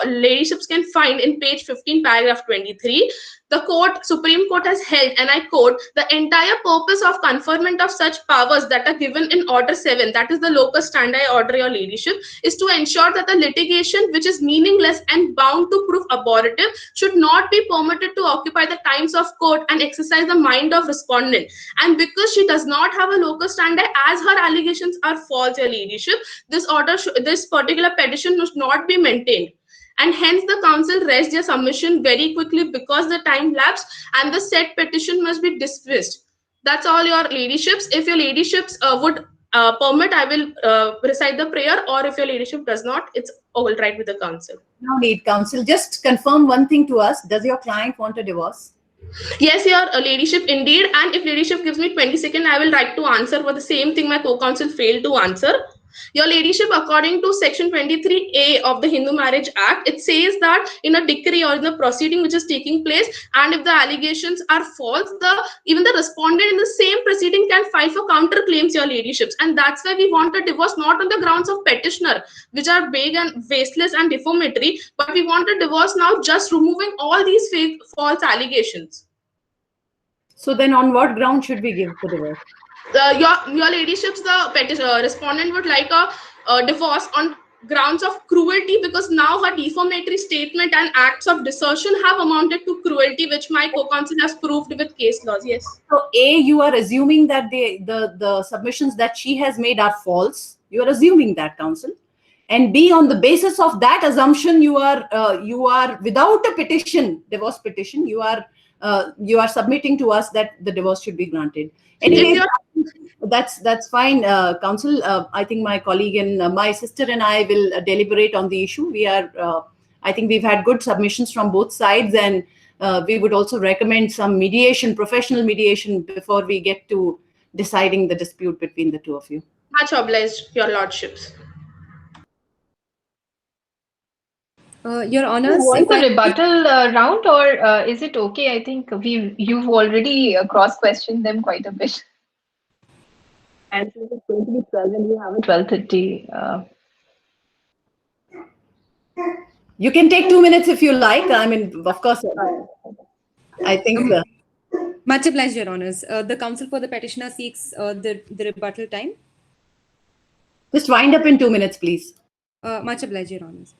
ladyships can find in page 15, paragraph 23, the Supreme Court has held, and I quote, the entire purpose of conferment of such powers that are given in Order 7, that is the locus standi order, your ladyship, is to ensure that the litigation which is meaningless and bound to prove abortive should not be permitted to occupy the times of court and exercise the mind of respondent. And because she does not have a locus standi, as her allegations are false, your ladyship, this particular petition must not be maintained. And hence the council rests their submission very quickly because the time lapsed, and the said petition must be dismissed. That's all, your ladyships. If your ladyships would permit, I will recite the prayer, or if your ladyship does not, it's all right with the council. No need, counsel. Just confirm one thing to us. Does your client want a divorce? Yes, your ladyship, indeed. And if ladyship gives me 20 seconds, I will like to answer for the same thing my co-counsel failed to answer. Your ladyship, according to section 23A of the Hindu Marriage Act, it says that in a decree or in the proceeding which is taking place, and if the allegations are false, even the respondent in the same proceeding can file for counter claims, your ladyships. And that's why we want a divorce, not on the grounds of petitioner, which are vague and baseless and defamatory, but we want a divorce now, just removing all these fake, false allegations. So then on what ground should we give the divorce? Your ladyships, the respondent would like a divorce on grounds of cruelty, because now her defamatory statement and acts of desertion have amounted to cruelty, which my co-counsel has proved with case laws. Yes. So A, you are assuming that the submissions that she has made are false. You are assuming that, counsel. And B, on the basis of that assumption, you are without a petition, divorce petition, you are submitting to us that the divorce should be granted. Anyway, that's fine, counsel. I think my colleague and my sister and I will deliberate on the issue. I think we've had good submissions from both sides, and we would also recommend some mediation, professional mediation, before we get to deciding the dispute between the two of you. Much obliged, your lordships. Your Honors, Want if the I rebuttal round, or is it okay? I think you've already cross-questioned them quite a bit. And since it's going to be 12 and you have a 12:30. You can take 2 minutes if you like. I mean, of course, I think much obliged, Your Honors. The counsel for the petitioner seeks the rebuttal time. just wind up in 2 minutes, please. Much obliged, Your Honors.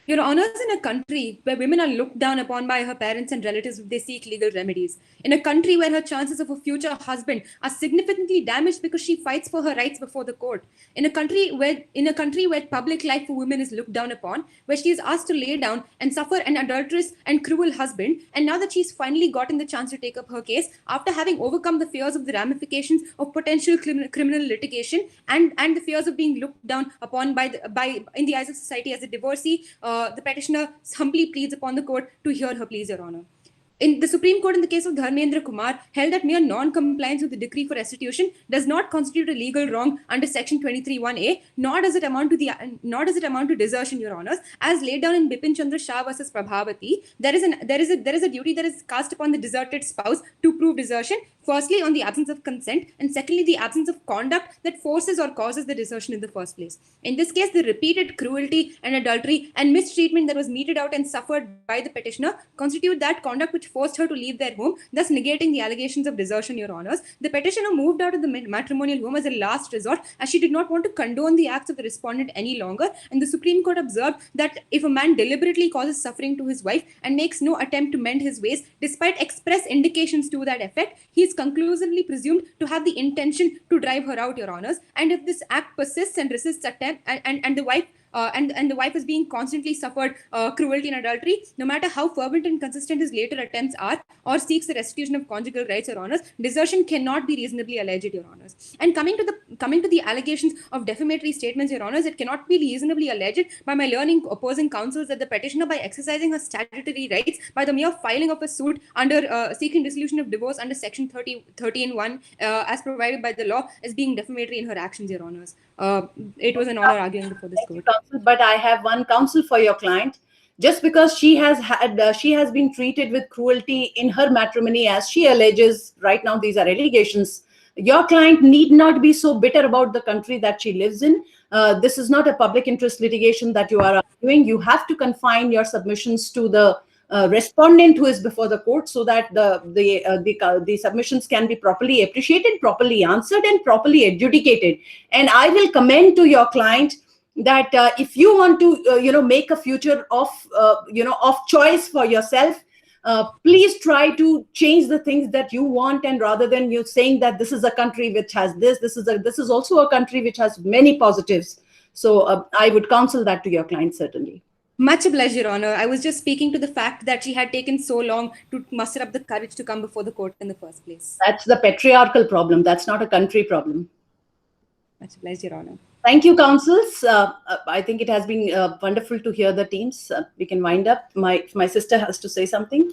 Your Honors, in a country where women are looked down upon by her parents and relatives if they seek legal remedies, in a country where her chances of a future husband are significantly damaged because she fights for her rights before the court, in a country where public life for women is looked down upon, where she is asked to lay down and suffer an adulterous and cruel husband, and now that she's finally gotten the chance to take up her case after having overcome the fears of the ramifications of potential criminal litigation and the fears of being looked down upon by in the eyes of society as a divorcee, the petitioner humbly pleads upon the court to hear her pleas, Your Honor. In the Supreme Court, in the case of Dharmendra Kumar, held that mere non-compliance with the decree for restitution does not constitute a legal wrong under Section 23(1)(a), nor does it amount to desertion, Your Honors. As laid down in Bipin Chandra Shah versus Prabhavati, there is a duty that is cast upon the deserted spouse to prove desertion. Firstly, on the absence of consent, and secondly, the absence of conduct that forces or causes the desertion in the first place. In this case, the repeated cruelty and adultery and mistreatment that was meted out and suffered by the petitioner constitute that conduct which forced her to leave their home, thus negating the allegations of desertion, Your Honors. The petitioner moved out of the matrimonial home as a last resort, as she did not want to condone the acts of the respondent any longer, and the Supreme Court observed that if a man deliberately causes suffering to his wife and makes no attempt to mend his ways, despite express indications to that effect, he is conclusively presumed to have the intention to drive her out, Your Honors. And if this act persists and resists attempt, and the wife and the wife is being constantly suffered cruelty and adultery, no matter how fervent and consistent his later attempts are, or seeks the restitution of conjugal rights, Your Honors, desertion cannot be reasonably alleged, Your Honors. And coming to the allegations of defamatory statements, Your Honors, it cannot be reasonably alleged by my learning opposing counsels that the petitioner, by exercising her statutory rights by the mere filing of a suit under seeking dissolution of divorce under Section 13(1) as provided by the law, is being defamatory in her actions, Your Honors. It was an honor arguing before this court. But I have one counsel for your client. Just because she has been treated with cruelty in her matrimony, as she alleges right now, these are allegations. Your client need not be so bitter about the country that she lives in. This is not a public interest litigation that you are arguing. You have to confine your submissions to the respondent who is before the court, so that the submissions can be properly appreciated, properly answered, and properly adjudicated. And I will commend to your client that if you want to make a future of choice for yourself, please try to change the things that you want, and rather than you saying that this is a country which has this is also a country which has many positives. So I would counsel that to your client, certainly. Much obliged, Your Honor. I was just speaking to the fact that she had taken so long to muster up the courage to come before the court in the first place. That's the patriarchal problem. That's not a country problem. Much obliged, Your Honor. Thank you, counsels. I think it has been wonderful to hear the teams. We can wind up. My sister has to say something.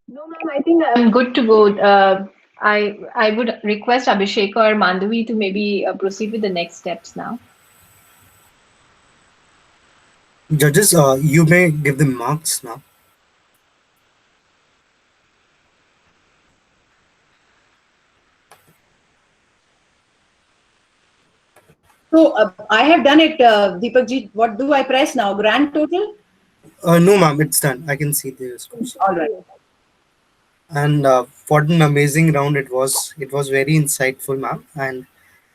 No, ma'am, I think I'm good to go. I would request Abhishek or Mandavi to maybe proceed with the next steps now. Judges, you may give them marks now. So I have done it, Deepak ji. What do I press now? Grand total? No, ma'am, it's done. I can see the scores. All right. And what an amazing round it was. It was very insightful, ma'am. And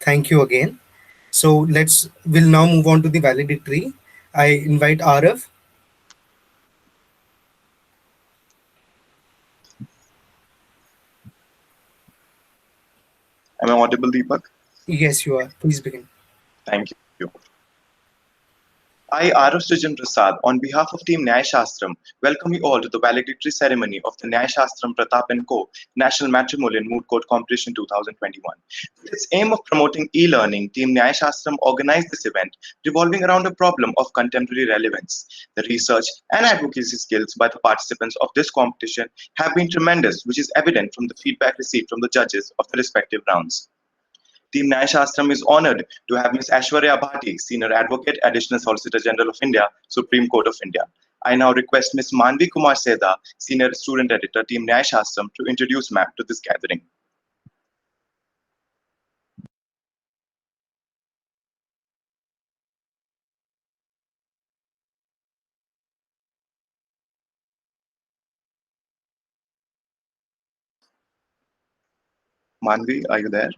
thank you again. So we'll now move on to the valedictory. I invite Arav. Am I audible, Deepak? Yes, you are. Please begin. Thank you. I, Arav Srijan Prasad, on behalf of Team Nyaya Shastram, welcome you all to the valedictory ceremony of the Nyaya Shastram Pratap & Co. National Matrimonial and Moot Court Competition 2021. With its aim of promoting e-learning, Team Nyaya Shastram organized this event revolving around a problem of contemporary relevance. The research and advocacy skills by the participants of this competition have been tremendous, which is evident from the feedback received from the judges of the respective rounds. Team Nyaya Shastram is honored to have Ms. Aishwarya Bhati, Senior Advocate, Additional Solicitor General of India, Supreme Court of India. I now request Ms. Manvi Kumar Seda, Senior Student Editor, Team Nyaya Shastram, to introduce ma'am to this gathering. Manvi, are you there?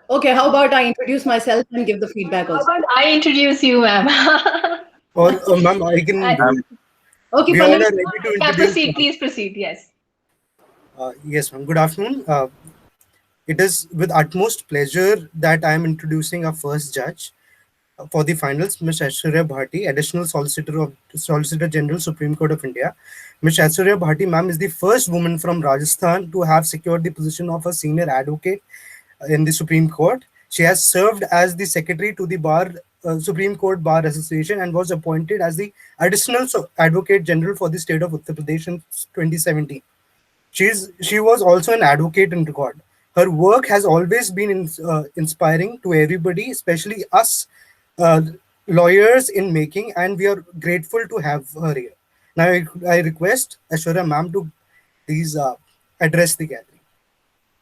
Okay, how about I introduce myself and give the feedback How also? about I introduce you, ma'am? Or ma'am, I can. Okay, We all Pallavi. are ready to Yeah, introduce. proceed. Please proceed. Yes. Yes, ma'am. Good afternoon. It is with utmost pleasure that I am introducing our first judge for the finals, Ms. Aishwarya Bhati, Additional Solicitor General, Supreme Court of India. Ms. Aishwarya Bhati, ma'am, is the first woman from Rajasthan to have secured the position of a senior advocate in the Supreme Court. She has served as the secretary to the Supreme Court Bar Association and was appointed as the Additional Advocate General for the state of Uttar Pradesh in 2017. She was also an advocate in record. Her work has always been inspiring to everybody, especially us uh, lawyers in making, and we are grateful to have her here. Now I request Aishwarya ma'am to please address the gathering.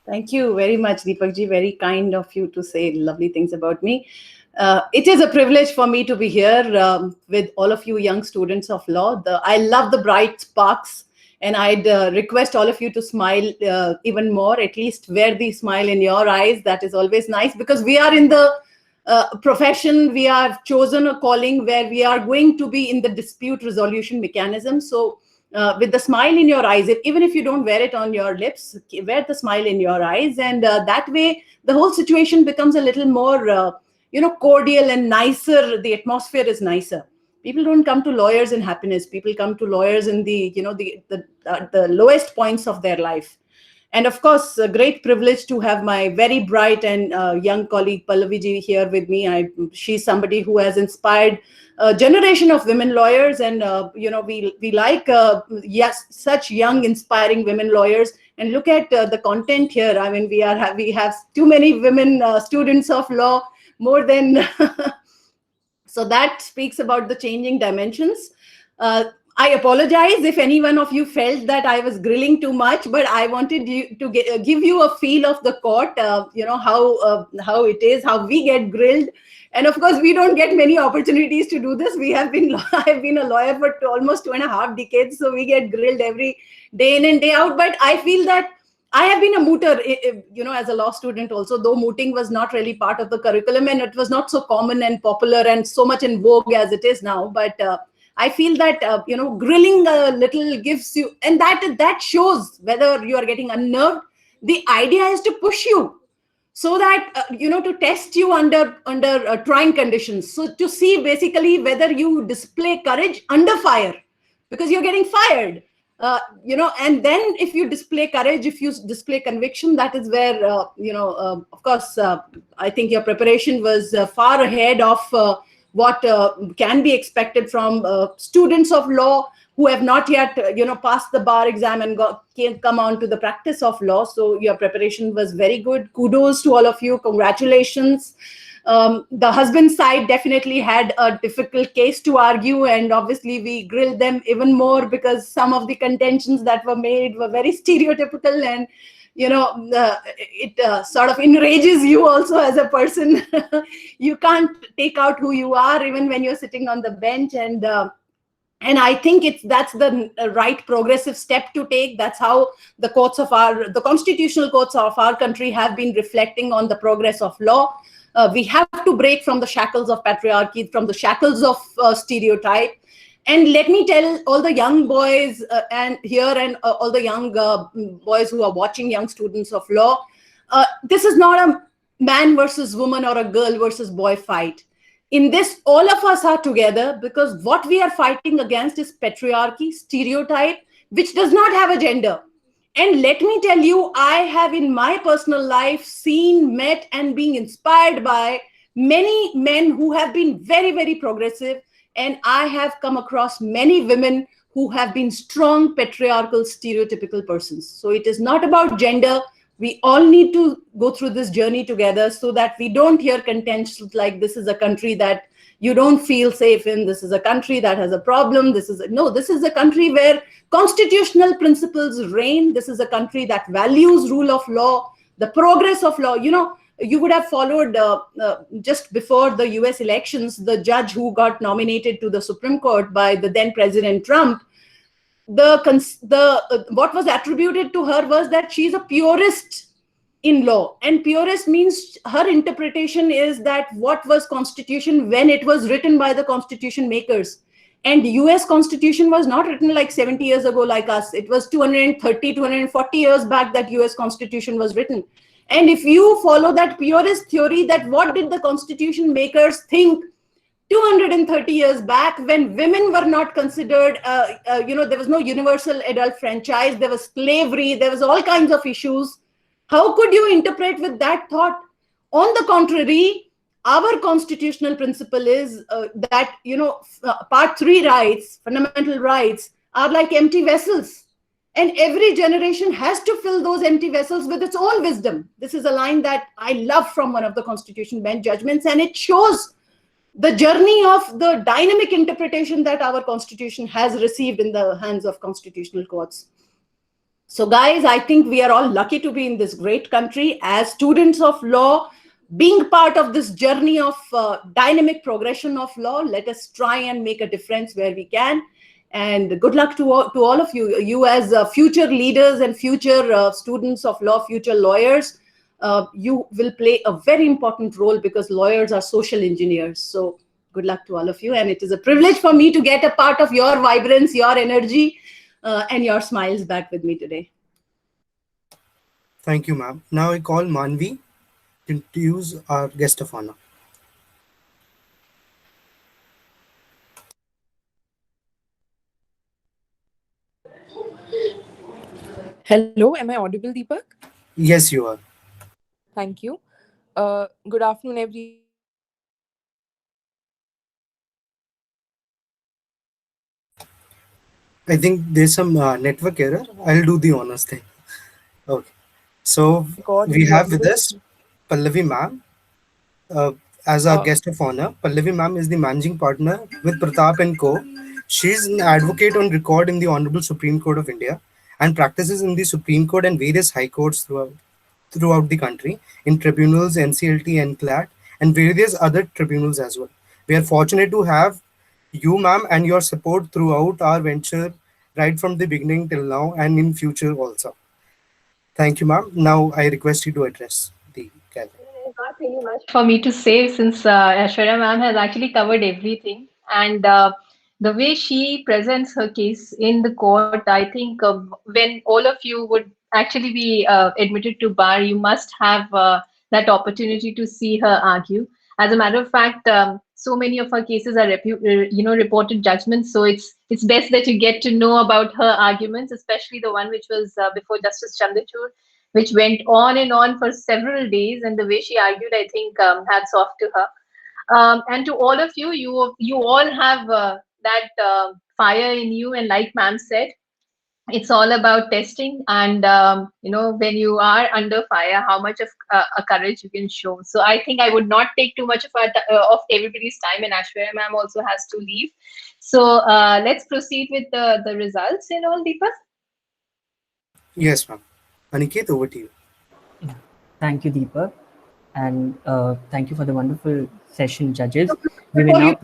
Thank you very much, Deepak ji. Very kind of you to say lovely things about me. It is a privilege for me to be here with all of you young students of law. I love the bright sparks, and I'd request all of you to smile even more, at least wear the smile in your eyes. That is always nice, because we are in the profession, we have chosen a calling where we are going to be in the dispute resolution mechanism. So with the smile in your eyes, even if you don't wear it on your lips, wear the smile in your eyes, and that way the whole situation becomes a little more cordial and nicer. The atmosphere is nicer. People don't come to lawyers in happiness. People come to lawyers in the lowest points of their life. And of course, a great privilege to have my very bright and young colleague Pallavi ji here with me. She's somebody who has inspired a generation of women lawyers, and we like such young, inspiring women lawyers. And look at the content here. I mean, we have too many women students of law, more than so that speaks about the changing dimensions. I apologize if any one of you felt that I was grilling too much, but I wanted to give you a feel of the court, how it is, how we get grilled. And of course, we don't get many opportunities to do this. I've been a lawyer for almost 2.5 decades, so we get grilled every day in and day out. But I feel that I have been a mooter, as a law student also, though mooting was not really part of the curriculum, and it was not so common and popular and so much in vogue as it is now. But I feel that, grilling a little gives you, and that shows whether you are getting unnerved. The idea is to push you, so that, to test you under trying conditions. So to see basically whether you display courage under fire, because you're getting fired. And then if you display courage, if you display conviction, that is where, of course, I think your preparation was far ahead of what can be expected from students of law who have not yet, passed the bar exam and can come on to the practice of law. So your preparation was very good. Kudos to all of you. Congratulations. The husband side definitely had a difficult case to argue, and obviously we grilled them even more because some of the contentions that were made were very stereotypical, and it sort of enrages you also as a person. You can't take out who you are even when you're sitting on the bench, and I think that's the right progressive step to take. That's how the constitutional courts of our country have been reflecting on the progress of law. We have to break from the shackles of patriarchy, from the shackles of stereotype. And let me tell all the young boys and all the young boys who are watching, young students of law, this is not a man versus woman or a girl versus boy fight. In this, all of us are together, because what we are fighting against is patriarchy, stereotype, which does not have a gender. And let me tell you, I have in my personal life seen, met, and being inspired by many men who have been very, very progressive. And I have come across many women who have been strong, patriarchal, stereotypical persons. So it is not about gender. We all need to go through this journey together, so that we don't hear contentions like, this is a country that you don't feel safe in, this is a country that has a problem, this is a country where constitutional principles reign. This is a country that values rule of law, the progress of law. You know, you would have followed just before the US elections, the judge who got nominated to the Supreme Court by the then President Trump, what was attributed to her was that she's a purist in law. And purist means her interpretation is that what was Constitution when it was written by the Constitution makers. And US Constitution was not written like 70 years ago like us. It was 230, 240 years back that US Constitution was written. And if you follow that purist theory, that what did the Constitution makers think 230 years back, when women were not considered, there was no universal adult franchise, there was slavery, there was all kinds of issues. How could you interpret with that thought? On the contrary, our constitutional principle is that, Part 3 rights, fundamental rights, are like empty vessels. And every generation has to fill those empty vessels with its own wisdom. This is a line that I love from one of the Constitution bench judgments, and it shows the journey of the dynamic interpretation that our Constitution has received in the hands of constitutional courts. So guys, I think we are all lucky to be in this great country as students of law, being part of this journey of dynamic progression of law. Let us try and make a difference where we can. And good luck to all of you. You as future leaders and future students of law, future lawyers, you will play a very important role, because lawyers are social engineers. So good luck to all of you. And it is a privilege for me to get a part of your vibrance, your energy, and your smiles back with me today. Thank you, ma'am. Now I call Manvi to introduce our guest of honor. Hello, am I audible, Deepak? Yes, you are. Thank you. Good afternoon, everyone. I think there's some network error. I'll do the honors thing. Okay. So we have with us Pallavi ma'am as our guest of honor. Pallavi ma'am is the managing partner with Pratap & Co. She's an advocate on record in the Honorable Supreme Court of India and practices in the Supreme Court and various high courts throughout the country, in tribunals, NCLT, NCLAT, and various other tribunals as well. We are fortunate to have you, ma'am, and your support throughout our venture, right from the beginning till now and in future also. Thank you, ma'am. Now I request you to address the gathering. Not really much for me to say, since Aishwarya ma'am has actually covered everything. And the way she presents her case in the court, I think when all of you would actually be admitted to bar, you must have that opportunity to see her argue. As a matter of fact, so many of her cases are reported judgments. So it's best that you get to know about her arguments, especially the one which was before Justice Chandrachud, which went on and on for several days. And the way she argued, I think, hats off to her. And to all of you, you all have that fire in you. And like ma'am said, it's all about testing, and when you are under fire, how much of a courage you can show. So I think I would not take too much of everybody's time, and Aishwarya ma'am also has to leave. So let's proceed with the results and all, Deepak. Yes, ma'am. Aniket, over to you. Thank you, Deepak, and thank you for the wonderful session, judges. We will now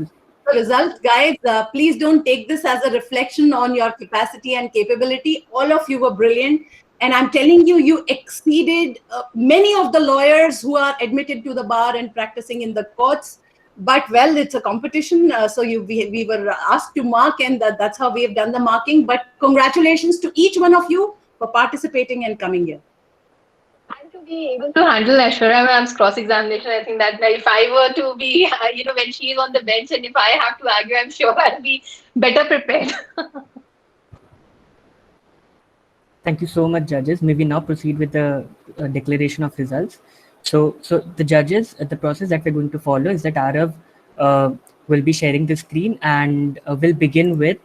results, guys. Please don't take this as a reflection on your capacity and capability. All of you were brilliant. And I'm telling you, you exceeded many of the lawyers who are admitted to the bar and practicing in the courts. But well, it's a competition, so we were asked to mark, and that's how we have done the marking. But congratulations to each one of you for participating and coming here. And to be able to handle Aishwarya ma'am's cross-examination, I think that if I were to be, when she is on the bench and if I have to argue, I'm sure I'll be better prepared. Thank you so much, judges. May we now proceed with the declaration of results. So the judges, the process that we're going to follow is that Arav will be sharing the screen and will begin with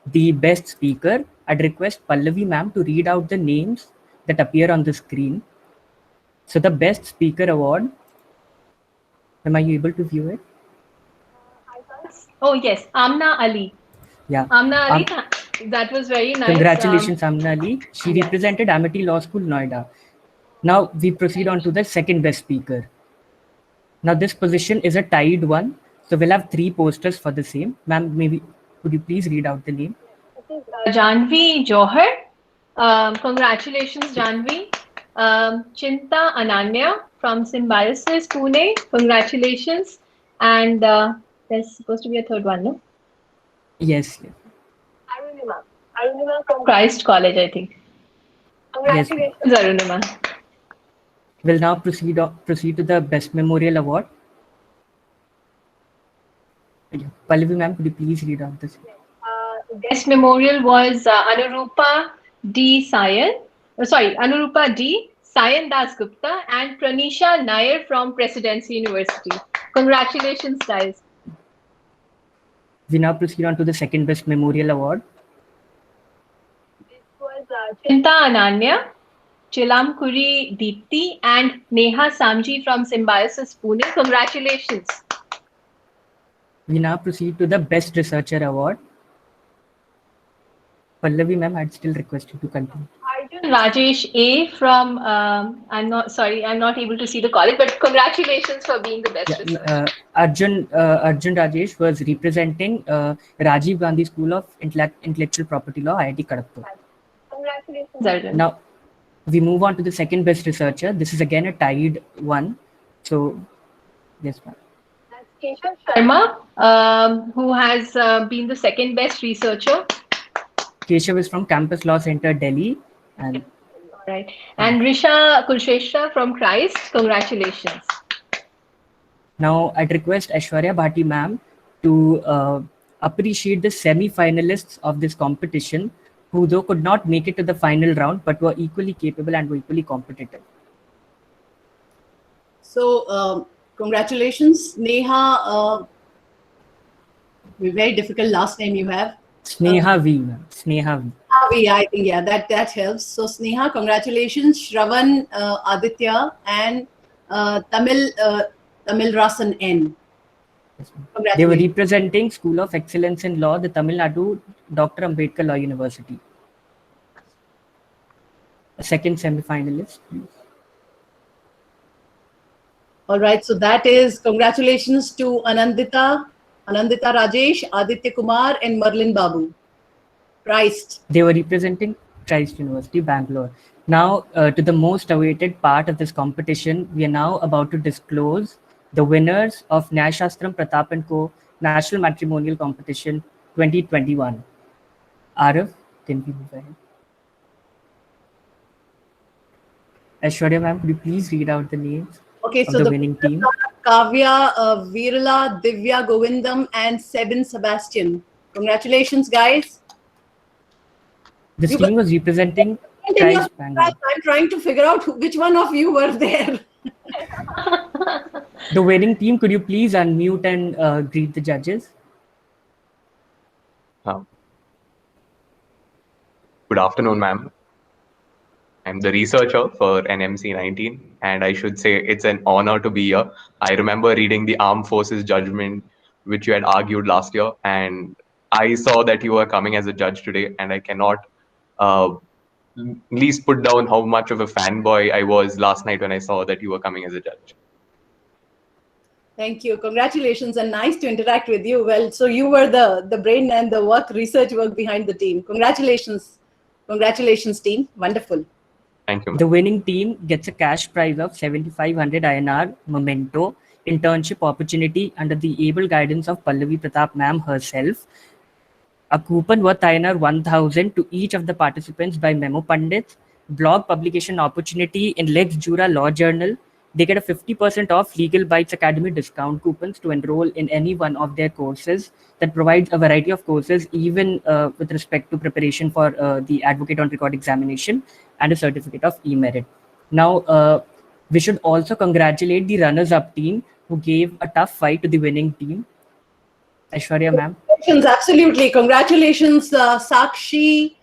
the best speaker. I'd request Pallavi ma'am to read out the names that appear on the screen. So the best speaker award, am I able to view it? Oh yes, Amna Ali. Yeah. Amna Ali, that was very nice. Congratulations, Amna Ali. She represented Amity Law School, Noida. Now we proceed on to the second best speaker. Now this position is a tied one. So we'll have 3 posters for the same. Ma'am, maybe could you please read out the name? Janvi Johar. Congratulations, Janvi. Chinta Ananya from Symbiosis, Pune. Congratulations. And there's supposed to be a third one, no? Yes. Arunima from Christ College, I think. Congratulations, yes, Arunima. We'll now proceed to the Best Memorial Award. Pallavi ma'am, could you please read out this? Best Memorial was Anurupa D. Anurupa D. Sayan Das Gupta and Pranisha Nair from Presidency University. Congratulations, guys. We now proceed on to the second Best Memorial Award. This was Chinta Ananya, Chilamkuri Deepti and Neha Samji from Symbiosis, Pune. Congratulations. We now proceed to the Best Researcher Award. Pallavi ma'am, I'd still request you to continue. Arjun Rajesh A from, I'm not able to see the college, but congratulations for being the best researcher. Arjun Rajesh was representing Rajiv Gandhi School of Intellectual Property Law, IIT Kharagpur. Congratulations, Arjun. Now, we move on to the second best researcher. This is again a tied one. So, yes, ma'am. That's Keshav Sharma, who has been the second best researcher. Keshav is from Campus Law Center, Delhi. And right. And Risha Kulshreshtha from Christ. Congratulations. Now, I'd request Aishwarya Bhati ma'am to appreciate the semi-finalists of this competition, who though could not make it to the final round, but were equally capable and were equally competitive. So, congratulations, Neha. Very difficult last name you have. Sneha V, ma'am. Sneha V. V, I think, yeah, that helps. So, Sneha, congratulations. Shravan, Aditya, and Tamil Rasan N. Yes, they were representing School of Excellence in Law, the Tamil Nadu Dr. Ambedkar Law University. A second semi-finalist, please. All right, so that is congratulations to Anandita Rajesh, Aditya Kumar, and Merlin Babu. Christ. They were representing Christ University, Bangalore. Now, to the most awaited part of this competition, we are now about to disclose the winners of Nyayashastram Pratap & Co. National Matrimonial Competition 2021. Arav, can we move ahead? Aishwarya ma'am, could you please read out the names of the winning team? Kavya, Virala, Divya Govindam, and Sebin Sebastian. Congratulations, guys. This team was representing Christ Bangalore. I'm trying to figure out which one of you were there. The winning team, could you please unmute and greet the judges? Good afternoon, ma'am. I'm the researcher for NMC 19, and I should say it's an honor to be here. I remember reading the Armed Forces judgment, which you had argued last year, and I saw that you were coming as a judge today, and I cannot least put down how much of a fanboy I was last night when I saw that you were coming as a judge. Thank you. Congratulations, and nice to interact with you. Well, so you were the brain and the research work behind the team. Congratulations. Congratulations, team. Wonderful. Thank you, ma'am. The winning team gets a cash prize of 7,500 INR memento, internship opportunity under the able guidance of Pallavi Pratap ma'am herself, a coupon worth INR 1,000 to each of the participants by Memo Pandits, blog publication opportunity in Lex Jura Law Journal. They get a 50% off Legal Bytes Academy discount coupons to enroll in any one of their courses that provides a variety of courses, even with respect to preparation for the Advocate on Record examination and a certificate of e-merit. Now, we should also congratulate the runners-up team who gave a tough fight to the winning team. Aishwarya ma'am. Absolutely. Congratulations, Sakshi,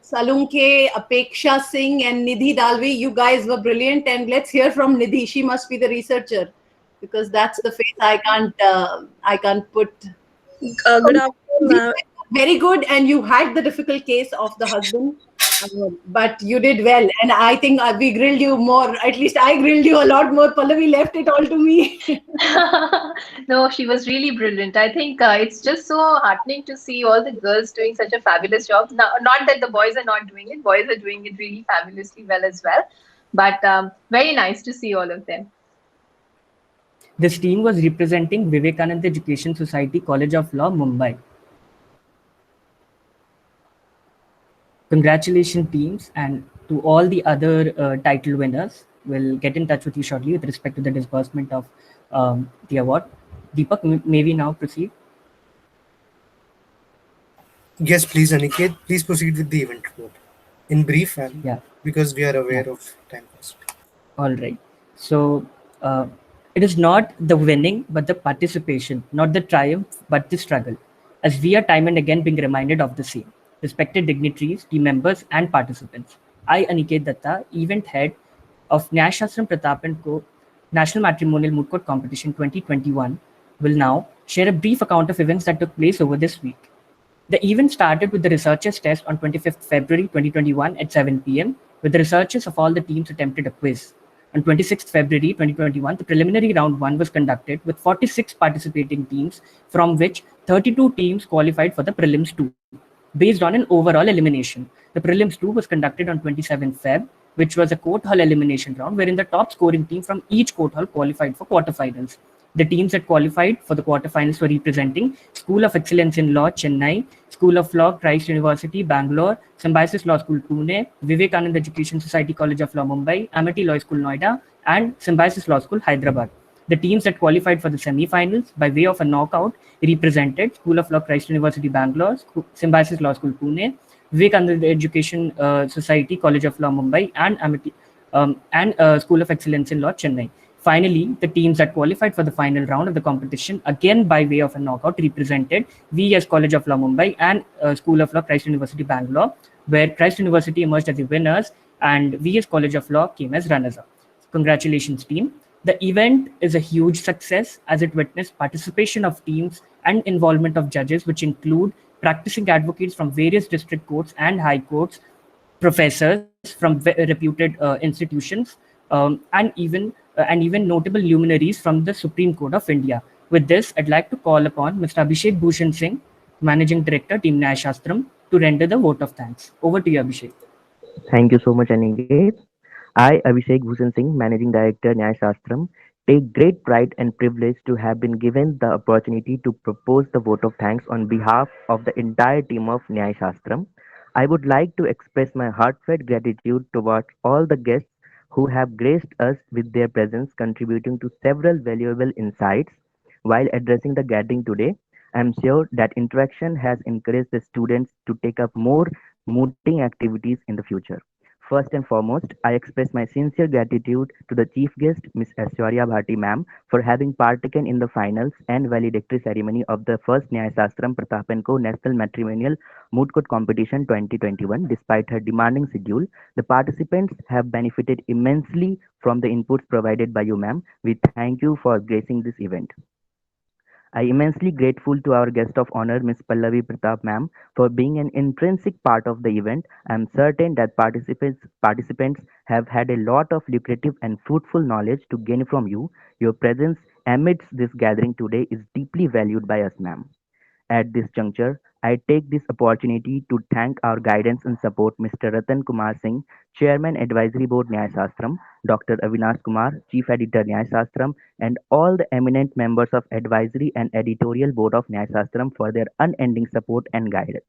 Salunke, Apeksha Singh, and Nidhi Dalvi. You guys were brilliant. And let's hear from Nidhi. She must be the researcher, because that's the face I can't put. Good afternoon, ma'am. Very good. And you had the difficult case of the husband. But you did well, and I think we grilled you more. At least I grilled you a lot more. Pallavi left it all to me. No, she was really brilliant. I think it's just so heartening to see all the girls doing such a fabulous job. Now, not that the boys are not doing it, boys are doing it really fabulously well as well. But very nice to see all of them. This team was representing Vivekananda Education Society, College of Law, Mumbai. Congratulations, teams, and to all the other title winners. We'll get in touch with you shortly with respect to the disbursement of the award. Deepak, may we now proceed? Yes, please, Aniket. Please proceed with the event report in brief, and because we are aware of time cost. All right. So it is not the winning, but the participation, not the triumph, but the struggle, as we are time and again being reminded of the same. Respected dignitaries, team members, and participants. I, Aniket Datta, event head of Nyaya Shastram Pratap & Co. National Matrimonial Moot Court Competition 2021, will now share a brief account of events that took place over this week. The event started with the researchers' test on 25th February 2021 at 7 p.m., with the researchers of all the teams attempted a quiz. On 26th February 2021, the preliminary round 1 was conducted with 46 participating teams, from which 32 teams qualified for the prelims 2. Based on an overall elimination. The prelims 2 was conducted on 27th Feb, which was a court hall elimination round wherein the top scoring team from each court hall qualified for quarterfinals. The teams that qualified for the quarterfinals were representing School of Excellence in Law, Chennai, School of Law, Christ University, Bangalore, Symbiosis Law School, Pune, Vivekananda Education Society, College of Law, Mumbai, Amity Law School, Noida, and Symbiosis Law School, Hyderabad. The teams that qualified for the semi-finals by way of a knockout represented School of Law, Christ University, Bangalore, Symbiosis Law School, Pune, Vivekananda Education Society, College of Law, Mumbai, and Amity, and School of Excellence in Law, Chennai. Finally, the teams that qualified for the final round of the competition, again by way of a knockout, represented VS College of Law, Mumbai, and School of Law, Christ University, Bangalore, where Christ University emerged as the winners and VS College of Law came as runners-up. Congratulations, team. The event is a huge success as it witnessed participation of teams and involvement of judges, which include practicing advocates from various district courts and high courts, professors from reputed institutions, and even notable luminaries from the Supreme Court of India. With this, I'd like to call upon Mr. Abhishek Bhushan Singh, Managing Director, Team Nyaya Shastram, to render the vote of thanks. Over to you, Abhishek. Thank you so much, Aniket. I, Abhishek Bhushan Singh, Managing Director, Nyaya Shastram, take great pride and privilege to have been given the opportunity to propose the vote of thanks on behalf of the entire team of Nyaya Shastram. I would like to express my heartfelt gratitude towards all the guests who have graced us with their presence, contributing to several valuable insights while addressing the gathering today. I am sure that interaction has encouraged the students to take up more mooting activities in the future. First and foremost, I express my sincere gratitude to the chief guest, Ms. Aishwarya Bhati ma'am, for having partaken in the finals and valedictory ceremony of the first Nyaya Shastram Pratap & Co. National Matrimonial Moot Court Competition 2021. Despite her demanding schedule, the participants have benefited immensely from the inputs provided by you, ma'am. We thank you for gracing this event. I am immensely grateful to our guest of honor, Ms. Pallavi Pratap ma'am, for being an intrinsic part of the event. I am certain that participants have had a lot of lucrative and fruitful knowledge to gain from you. Your presence amidst this gathering today is deeply valued by us, ma'am. At this juncture, I take this opportunity to thank our guidance and support Mr. Ratan Kumar Singh, Chairman Advisory Board Nyaya Shastram, Dr. Avinash Kumar, Chief Editor Nyaya Shastram, and all the eminent members of Advisory and Editorial Board of Nyaya Shastram for their unending support and guidance.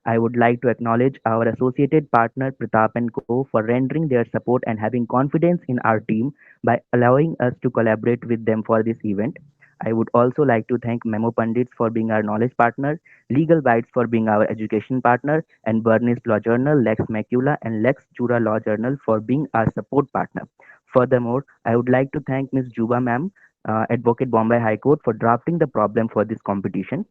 I would like to acknowledge our associated partner Pratap & Co. for rendering their support and having confidence in our team by allowing us to collaborate with them for this event. I would also like to thank Memo Pandits for being our knowledge partner, Legal Bytes for being our education partner, and Bernice Law Journal, Lex Macula, and Lex Chura Law Journal for being our support partner. Furthermore, I would like to thank Ms. Juba Ma'am, Advocate Bombay High Court, for drafting the problem for this competition.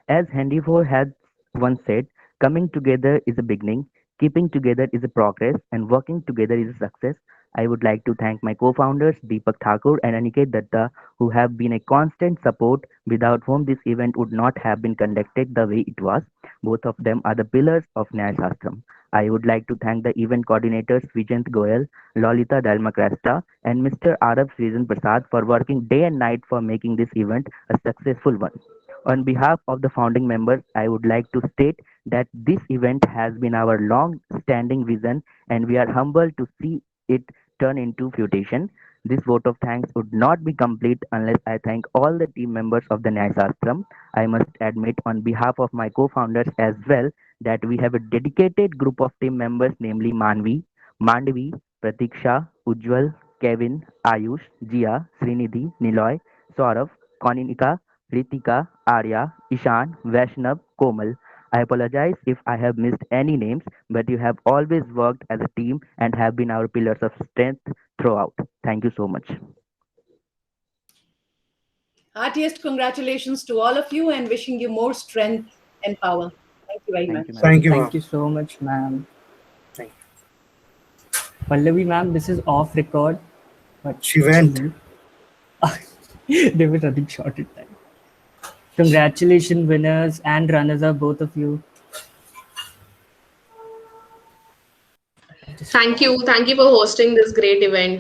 As Henry Ford has once said, coming together is a beginning, keeping together is a progress, and working together is a success. I would like to thank my co-founders Deepak Thakur and Aniket Datta, who have been a constant support, without whom this event would not have been conducted the way it was. Both of them are the pillars of Nyaya Shastram. I would like to thank the event coordinators Vijant Goyal, Lolita Dalmakrasta, and Mr. Arab Srijan Prasad for working day and night for making this event a successful one. On behalf of the founding members, I would like to state that this event has been our long-standing vision, and we are humbled to see it turn into fruition. This vote of thanks would not be complete unless I thank all the team members of the Nyaya Shastram. I must admit on behalf of my co-founders as well that we have a dedicated group of team members, namely Manvi, Mandavi, Pratiksha, Ujjwal, Kevin, Ayush, Jia, Srinidhi, Niloy, Saurav, Koninika, Ritika, Arya, Ishan, Vaishnav, Komal. I apologize if I have missed any names, but you have always worked as a team and have been our pillars of strength throughout. Thank you so much. Heartiest congratulations to all of you and wishing you more strength and power. Thank you very much. Thank you, Thank ma'am. you so much, ma'am. Thank Pallavi, ma'am, this is off record. But She went. they were running short in time. Congratulations, winners and runners up, both of you. Thank you. Thank you for hosting this great event.